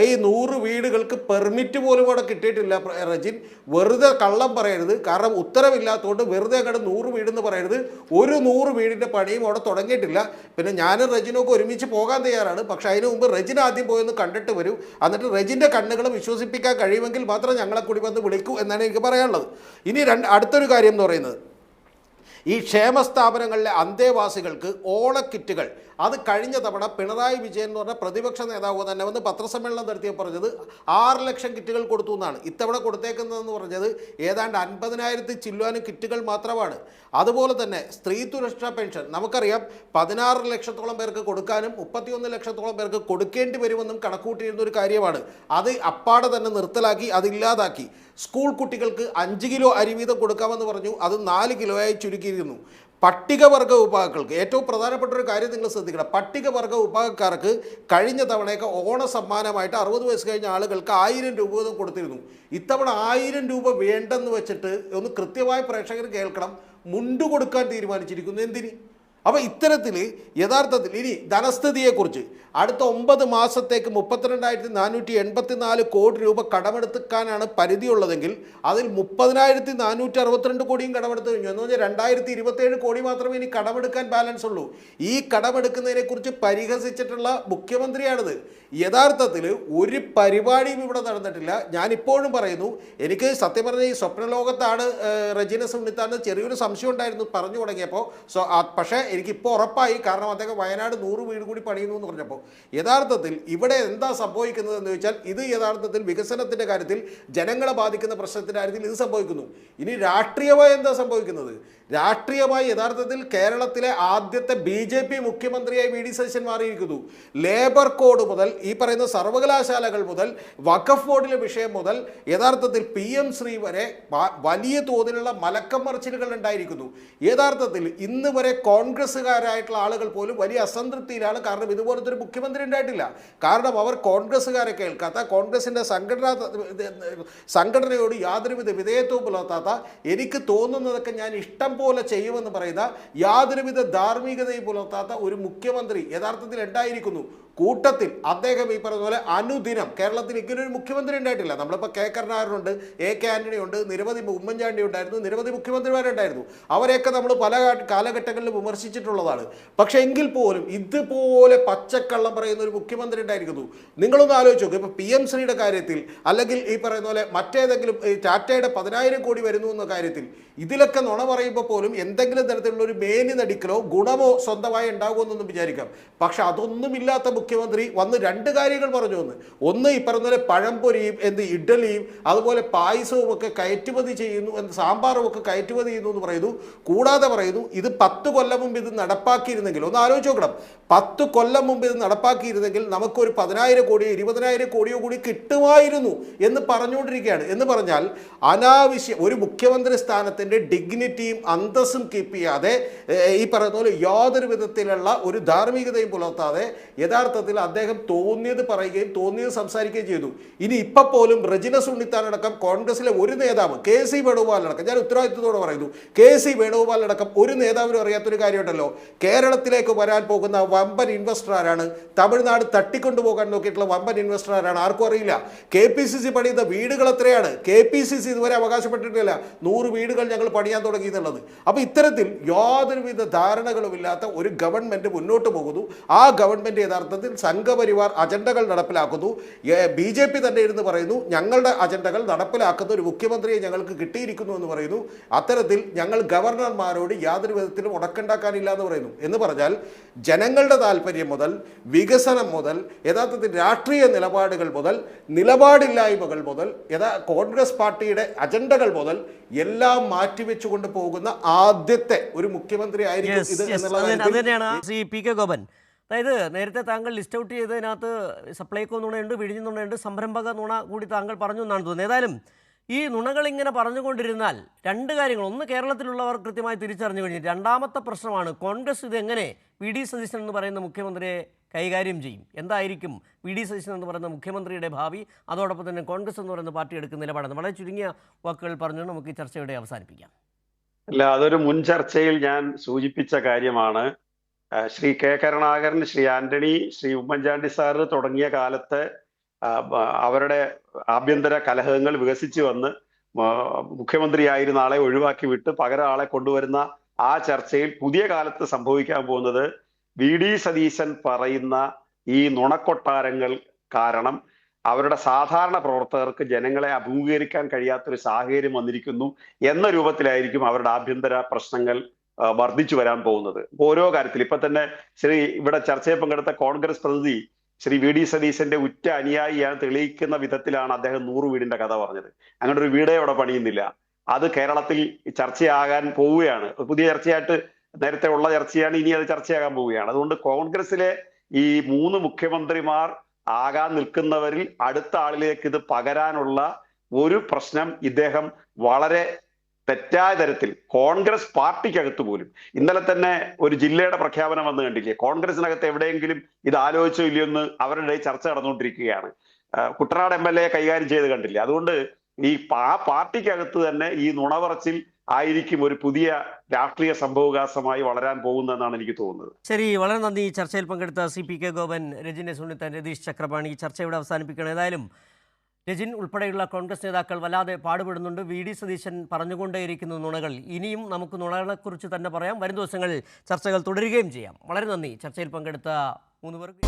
ഈ 100 വീടുകൾക്ക് പെർമിറ്റ് പോലും അവിടെ കിട്ടിയിട്ടില്ല. റജിൻ വെറുതെ കള്ളം പറയരുത്. കാരണം ഉത്തരവില്ലാത്തതുകൊണ്ട് വെറുതെ അങ്ങോട്ട് 100 വീടെന്ന് പറയരുത്. ഒരു 100 വീടിൻ്റെ പണിയും അവിടെ തുടങ്ങിയിട്ടില്ല. പിന്നെ ഞാനും റജിനൊക്കെ ഒരുമിച്ച് പോകാൻ തയ്യാറാണ്. പക്ഷേ അതിന് മുമ്പ് റജിൻ ആദ്യം പോയെന്ന് കണ്ടിട്ട് വരൂ, എന്നിട്ട് റജിൻ്റെ കണ്ണുകൾ വിശ്വസിപ്പിക്കാൻ കഴിയുമെങ്കിൽ മാത്രം ഞങ്ങളെ കൂടി വന്ന് വിളിക്കൂ എന്നാണ് എനിക്ക് പറയാനുള്ളത്. ഇനി അടുത്തൊരു കാര്യം എന്ന് പറയുന്നത്, ഈ ക്ഷേമ സ്ഥാപനങ്ങളിലെ അന്തേവാസികൾക്ക് ഓണക്കിറ്റുകൾ അത് കഴിഞ്ഞ തവണ പിണറായി വിജയൻ എന്ന് പറഞ്ഞ പ്രതിപക്ഷ നേതാവ് തന്നെ വന്ന് പത്രസമ്മേളനം നടത്തിയപ്പോൾ പറഞ്ഞത് 6 ലക്ഷം കിറ്റുകൾ കൊടുത്തു എന്നാണ്. ഇത്തവണ കൊടുത്തേക്കുന്നതെന്ന് പറഞ്ഞത് ഏതാണ്ട് 50,000 ചില്ലുവാനും കിറ്റുകൾ മാത്രമാണ്. അതുപോലെ തന്നെ സ്ത്രീ സുരക്ഷാ പെൻഷൻ നമുക്കറിയാം 16 ലക്ഷത്തോളം പേർക്ക് കൊടുക്കാനും 31 ലക്ഷത്തോളം പേർക്ക് കൊടുക്കേണ്ടി വരുമെന്നും കണക്കൂട്ടിയിരുന്ന ഒരു കാര്യമാണ്. അത് അപ്പാടെ തന്നെ നിർത്തലാക്കി, അതില്ലാതാക്കി. സ്കൂൾ കുട്ടികൾക്ക് 5 കിലോ അരി വീതം കൊടുക്കാമെന്ന് പറഞ്ഞു, അത് 4 കിലോയായി ചുരുക്കിയിരുന്നു. പട്ടികവർഗ വിഭാഗങ്ങൾക്ക് ഏറ്റവും പ്രധാനപ്പെട്ട ഒരു കാര്യം നിങ്ങൾ ശ്രദ്ധിക്കണം. പട്ടികവർഗ വിഭാഗക്കാർക്ക് കഴിഞ്ഞ തവണയൊക്കെ ഓണ സമ്മാനമായിട്ട് 60 വയസ്സ് കഴിഞ്ഞ ആളുകൾക്ക് 1000 രൂപ വീതം കൊടുത്തിരുന്നു. ഇത്തവണ 1000 രൂപ വേണ്ടെന്ന് വെച്ചിട്ട് ഒന്ന് കൃത്യമായി പ്രേക്ഷകർ കേൾക്കണം, മുണ്ടു കൊടുക്കാൻ തീരുമാനിച്ചിരിക്കുന്നു. എന്തിന്? അപ്പോൾ ഇത്തരത്തിൽ യഥാർത്ഥത്തിൽ ഇനി ധനസ്ഥിതിയെക്കുറിച്ച് അടുത്ത 9 മാസത്തേക്ക് 32,484 കോടി രൂപ കടമെടുക്കാനാണ് പരിധിയുള്ളതെങ്കിൽ അതിൽ 30,462 കോടിയും കടമെടുത്തു കഴിഞ്ഞു. എന്ന് പറഞ്ഞാൽ 2027 കോടി മാത്രമേ ഇനി കടമെടുക്കാൻ ബാലൻസ് ഉള്ളൂ. ഈ കടമെടുക്കുന്നതിനെക്കുറിച്ച് പരിഹസിച്ചിട്ടുള്ള മുഖ്യമന്ത്രിയാണിത്. യഥാർത്ഥത്തിൽ ഒരു പരിപാടിയും ഇവിടെ നടന്നിട്ടില്ല. ഞാനിപ്പോഴും പറയുന്നു, എനിക്ക് സത്യം പറഞ്ഞാൽ ഈ സ്വപ്നലോകത്താണ് റെജിന സുന്നിത്താന്ന് ചെറിയൊരു സംശയം ഉണ്ടായിരുന്നു പറഞ്ഞു തുടങ്ങിയപ്പോൾ. പക്ഷേ എനിക്കിപ്പോൾ ഉറപ്പായി, കാരണം അദ്ദേഹം വയനാട് 100 വീട് കൂടി പണിയുന്നു എന്ന് പറഞ്ഞപ്പോൾ. യഥാർത്ഥത്തിൽ ഇവിടെ എന്താ സംഭവിക്കുന്നത് എന്ന് ചോദിച്ചാൽ ഇത് യഥാർത്ഥത്തിൽ വികസനത്തിൻ്റെ കാര്യത്തിൽ ജനങ്ങളെ ബാധിക്കുന്ന പ്രശ്നത്തിൻ്റെ കാര്യത്തിൽ ഇത് സംഭവിക്കുന്നു. ഇനി രാഷ്ട്രീയമായി എന്താ സംഭവിക്കുന്നത്? രാഷ്ട്രീയമായി യഥാർത്ഥത്തിൽ കേരളത്തിലെ ആദ്യത്തെ BJP മുഖ്യമന്ത്രിയായി VD സതീശൻ മാറിയിരിക്കുന്നു. ലേബർ കോഡ് മുതൽ ഈ പറയുന്ന സർവകലാശാലകൾ മുതൽ വഖഫ് ബോർഡിലെ വിഷയം മുതൽ യഥാർത്ഥത്തിൽ PM ശ്രീ വരെ വലിയ തോതിലുള്ള മലക്കം മറിച്ചിലുകൾ ഉണ്ടായിരിക്കുന്നു. യഥാർത്ഥത്തിൽ ഇന്ന് വരെ കോൺഗ്രസ്സുകാരായിട്ടുള്ള ആളുകൾ പോലും വലിയ അസംതൃപ്തിയിലാണ്. കാരണം ഇതുപോലത്തെ ഒരു മുഖ്യമന്ത്രി ഉണ്ടായിട്ടില്ല. കാരണം അവർ കോൺഗ്രസ്സുകാരെ കേൾക്കാത്ത, കോൺഗ്രസിൻ്റെ സംഘടനയോട് യാതൊരുവിധ വിധേയത്വവും പുലർത്താത്ത, എനിക്ക് തോന്നുന്നതൊക്കെ ഞാൻ ഇഷ്ടം പോലെ ചെയ്യുമെന്ന് പറയുന്ന, യാതൊരുവിധ ധാർമ്മികതയും പുലർത്താത്ത ഒരു മുഖ്യമന്ത്രി യഥാർത്ഥത്തിൽ ഉണ്ടായിരിക്കുന്നു. കൂട്ടത്തിൽ അദ്ദേഹം ഈ പറഞ്ഞ പോലെ അനുദിനം കേരളത്തിൽ ഇങ്ങനൊരു മുഖ്യമന്ത്രി ഉണ്ടായിട്ടില്ല. നമ്മളിപ്പോൾ K കരുണാകരനുണ്ട്, AK ആന്റണി ഉണ്ട്, നിരവധി ഉമ്മൻചാണ്ടി ഉണ്ടായിരുന്നു, നിരവധി മുഖ്യമന്ത്രിമാരുണ്ടായിരുന്നു. അവരെയൊക്കെ നമ്മൾ പല കാലഘട്ടങ്ങളിൽ വിമർശിച്ചിട്ടുള്ളതാണ്. പക്ഷേ എങ്കിൽ പോലും ഇതുപോലെ പച്ചക്കള്ളം പറയുന്ന ഒരു മുഖ്യമന്ത്രി ഉണ്ടായിരിക്കുന്നു. നിങ്ങളൊന്ന് ആലോചിച്ച് നോക്കും. ഇപ്പോൾ PM ശ്രീയുടെ കാര്യത്തിൽ അല്ലെങ്കിൽ ഈ പറയുന്ന പോലെ മറ്റേതെങ്കിലും ടാറ്റയുടെ 10,000 കോടി വരുന്നു എന്ന കാര്യത്തിൽ ഇതിലൊക്കെ നുണ പറയുമ്പോൾ പോലും എന്തെങ്കിലും തരത്തിലുള്ള ഒരു മേനി നടിക്കലോ ഗുണമോ സ്വന്തമായി ഉണ്ടാകുമെന്നൊന്നും വിചാരിക്കാം. പക്ഷെ അതൊന്നുമില്ലാത്ത മുഖ്യമന്ത്രി വന്ന് 2 കാര്യങ്ങൾ പറഞ്ഞു. ഒന്ന് ഈ പറഞ്ഞ പോലെ പഴംപൊരിയും ഇഡ്ഡലിയും അതുപോലെ പായസവും ഒക്കെ കയറ്റുമതി ചെയ്യുന്നു, സാമ്പാറും ഒക്കെ കയറ്റുമതി ചെയ്യുന്നു എന്ന് പറയുന്നു. കൂടാതെ പറയുന്നു ഇത് 10 കൊല്ലം മുമ്പ് ഇത് നടപ്പാക്കിയിരുന്നെങ്കിൽ, ഒന്ന് ആലോചിച്ച് നോക്കണം, 10 കൊല്ലം മുമ്പ് ഇത് നടപ്പാക്കിയിരുന്നെങ്കിൽ നമുക്കൊരു 10,000 കോടിയോ 20,000 കോടിയോ കൂടി കിട്ടുമായിരുന്നു എന്ന് പറഞ്ഞുകൊണ്ടിരിക്കുകയാണ്. എന്ന് പറഞ്ഞാൽ അനാവശ്യം ഒരു മുഖ്യമന്ത്രി സ്ഥാനത്തിൻ്റെ ഡിഗ്നിറ്റിയും അന്തസ്സും കീപ്പ് ചെയ്യാതെ ഈ പറയുന്ന പോലെ യാതൊരു വിധത്തിലുള്ള ഒരു ധാർമ്മികതയും പുലർത്താതെ യഥാർത്ഥത്തിൽ അദ്ദേഹം തോന്നിയത് പറയുകയും തോന്നിയത് സംസാരിക്കുകയും ചെയ്തു. ഇനി ഇപ്പം പോലും റെജിന സുന്നിത്താനടക്കം കോൺഗ്രസിലെ ഒരു നേതാവ് KC വേണുഗോപാലടക്കം, ഞാൻ ഉത്തരവാദിത്വത്തോടെ പറയുന്നു, KC വേണുഗോപാലടക്കം ഒരു നേതാവിനും അറിയാത്തൊരു കാര്യമുണ്ടല്ലോ, കേരളത്തിലേക്ക് വരാൻ പോകുന്ന വമ്പൻ ഇൻവെസ്റ്റർ ആരാണ്, തമിഴ്നാട് തട്ടിക്കൊണ്ടുപോകാൻ നോക്കിയിട്ടുള്ള വമ്പൻ ഇൻവെസ്റ്റർ ആരാണ്, ആർക്കും അറിയില്ല. KPCC പണിയുന്ന വീടുകൾ എത്രയാണ്? KPCC ഇതുവരെ അവകാശപ്പെട്ടിട്ടില്ല 100 വീടുകൾ ഞങ്ങൾ പണിയാൻ തുടങ്ങി എന്നുള്ളത്. അപ്പോൾ ഇത്തരത്തിൽ യാതൊരുവിധ ധാരണകളുമില്ലാത്ത ഒരു ഗവൺമെൻറ് മുന്നോട്ട് പോകുന്നു. ആ ഗവൺമെൻറ് യഥാർത്ഥത്തിൽ സംഘപരിവാർ അജണ്ടകൾ നടപ്പിലാക്കുന്നു. BJP തന്നെ ഇരുന്ന് പറയുന്നു ഞങ്ങളുടെ അജണ്ടകൾ നടപ്പിലാക്കുന്ന ഒരു മുഖ്യമന്ത്രിയെ ഞങ്ങൾക്ക് കിട്ടിയിരിക്കുന്നു എന്ന് പറയുന്നു. അത്തരത്തിൽ ഞങ്ങൾ ഗവർണർമാരോട് യാതൊരു വിധത്തിലും ഉടക്കുണ്ടാക്കാനില്ല എന്ന് പറയുന്നു. എന്ന് പറഞ്ഞാൽ ജനങ്ങളുടെ താല്പര്യം മുതൽ വികസനം മുതൽ യഥാർത്ഥത്തിൽ രാഷ്ട്രീയ നിലപാടുകൾ മുതൽ നിലപാടില്ലായ്മകൾ മുതൽ കോൺഗ്രസ് പാർട്ടിയുടെ അജണ്ടകൾ മുതൽ എല്ലാം മാറ്റിവെച്ചുകൊണ്ട് പോകുന്ന ആദ്യത്തെ ഒരു മുഖ്യമന്ത്രി ആയിരിക്കും ഇത് എന്നുള്ളതാണ് ശ്രീ PK ഗോപൻ. അതായത് നേരത്തെ താങ്കൾ ലിസ്റ്റ് ഔട്ട് ചെയ്തതിനകത്ത് സപ്ലൈകോ നുണയുണ്ട്, വിഴിഞ്ഞ നുണയുണ്ട്, സംരംഭക നുണ കൂടി താങ്കൾ പറഞ്ഞു എന്നാണ് തോന്നുന്നത്. ഏതായാലും ഈ നുണകൾ ഇങ്ങനെ പറഞ്ഞുകൊണ്ടിരുന്നാൽ 2 കാര്യങ്ങൾ. ഒന്ന്, കേരളത്തിലുള്ളവർ കൃത്യമായി തിരിച്ചറിഞ്ഞു കഴിഞ്ഞു. രണ്ടാമത്തെ പ്രശ്നമാണ് കോൺഗ്രസ് ഇതെങ്ങനെ VD സതീശൻ എന്ന് പറയുന്ന മുഖ്യമന്ത്രിയെ കൈകാര്യം ചെയ്യും, എന്തായിരിക്കും VD സതീശൻ എന്ന് പറയുന്ന മുഖ്യമന്ത്രിയുടെ ഭാവി, അതോടൊപ്പം തന്നെ കോൺഗ്രസ് എന്ന് പറയുന്ന പാർട്ടി എടുക്കുന്ന നിലപാടെന്ന് വളരെ ചുരുങ്ങിയ വാക്കുകൾ പറഞ്ഞു നമുക്ക് ഈ ചർച്ചയുടെ അവസാനിപ്പിക്കാം. അല്ല, അതൊരു മുൻ ചർച്ചയിൽ ഞാൻ സൂചിപ്പിച്ച കാര്യമാണ്. ശ്രീ K കരുണാകരൻ, ശ്രീ ആന്റണി, ശ്രീ ഉമ്മൻചാണ്ടി സാറ് തുടങ്ങിയ കാലത്ത് അവരുടെ ആഭ്യന്തര കലഹങ്ങൾ വികസിച്ചു വന്ന് മുഖ്യമന്ത്രിയായിരുന്ന ആളെ ഒഴിവാക്കി വിട്ട് പകരം ആളെ കൊണ്ടുവരുന്ന ആ ചർച്ചയിൽ പുതിയ കാലത്ത് സംഭവിക്കാൻ പോകുന്നത് VD സതീശൻ പറയുന്ന ഈ നുണക്കൊട്ടാരങ്ങൾ കാരണം അവരുടെ സാധാരണ പ്രവർത്തകർക്ക് ജനങ്ങളെ അഭിമുഖീകരിക്കാൻ കഴിയാത്തൊരു സാഹചര്യം വന്നിരിക്കുന്നു എന്ന രൂപത്തിലായിരിക്കും അവരുടെ ആഭ്യന്തര പ്രശ്നങ്ങൾ വർദ്ധിച്ചു വരാൻ പോകുന്നത്. ഓരോ കാര്യത്തിൽ ഇപ്പൊ തന്നെ ഇവിടെ ചർച്ചയിൽ പങ്കെടുത്ത കോൺഗ്രസ് പ്രതിനിധി ശ്രീ വി ഡി സതീശന്റെ ഉറ്റ അനുയായിയാണ് തെളിയിക്കുന്ന വിധത്തിലാണ് അദ്ദേഹം 100 വീടിന്റെ കഥ പറഞ്ഞത്. അങ്ങനെ ഒരു വീടേ അവിടെ പണിയുന്നില്ല. അത് കേരളത്തിൽ ചർച്ചയാകാൻ പോവുകയാണ്. പുതിയ ചർച്ചയായിട്ട് നേരത്തെ ഉള്ള ചർച്ചയാണ്, ഇനി അത് ചർച്ചയാകാൻ പോവുകയാണ്. അതുകൊണ്ട് കോൺഗ്രസിലെ ഈ 3 മുഖ്യമന്ത്രിമാർ ആകാൻ നിൽക്കുന്നവരിൽ അടുത്ത ആളിലേക്ക് ഇത് പകരാനുള്ള ഒരു പ്രശ്നം ഇദ്ദേഹം വളരെ തെറ്റായ തരത്തിൽ കോൺഗ്രസ് പാർട്ടിക്കകത്ത് പോലും ഇന്നലെ തന്നെ ഒരു ജില്ലയുടെ പ്രഖ്യാപനം വന്നു കണ്ടില്ലേ? കോൺഗ്രസിനകത്ത് എവിടെയെങ്കിലും ഇത് ആലോചിച്ചോ ഇല്ലയോ എന്ന് അവരുടെ ചർച്ച നടന്നുകൊണ്ടിരിക്കുകയാണ്. കുട്ടനാട് MLA കൈകാര്യം ചെയ്ത് കണ്ടില്ലേ? അതുകൊണ്ട് ആ പാർട്ടിക്കകത്ത് തന്നെ ഈ നുണപറച്ചിൽ ആയിരിക്കും ഒരു പുതിയ രാഷ്ട്രീയ സംഭവവികാസമായി വളരാൻ പോകുന്നതെന്നാണ് എനിക്ക് തോന്നുന്നത്. ശരി, വളരെ നന്ദി. ഈ ചർച്ചയിൽ പങ്കെടുത്ത CPK ഗോപൻ, രജിൻ എസ് ഉണ്ണിത്താൻ, രതീഷ് ചക്രപാണി. ഈ ചർച്ച ഇവിടെ അവസാനിപ്പിക്കണം. ഏതായാലും രജിൻ ഉൾപ്പെടെയുള്ള കോൺഗ്രസ് നേതാക്കൾ വല്ലാതെ പാടുപെടുന്നുണ്ട്. VD സതീശൻ പറഞ്ഞുകൊണ്ടേയിരിക്കുന്ന നുണകൾ. ഇനിയും നമുക്ക് നുണകളെക്കുറിച്ച് തന്നെ പറയാം. വരും ദിവസങ്ങളിൽ ചർച്ചകൾ തുടരുകയും ചെയ്യാം. വളരെ നന്ദി ചർച്ചയിൽ പങ്കെടുത്ത 3 പേർക്ക്.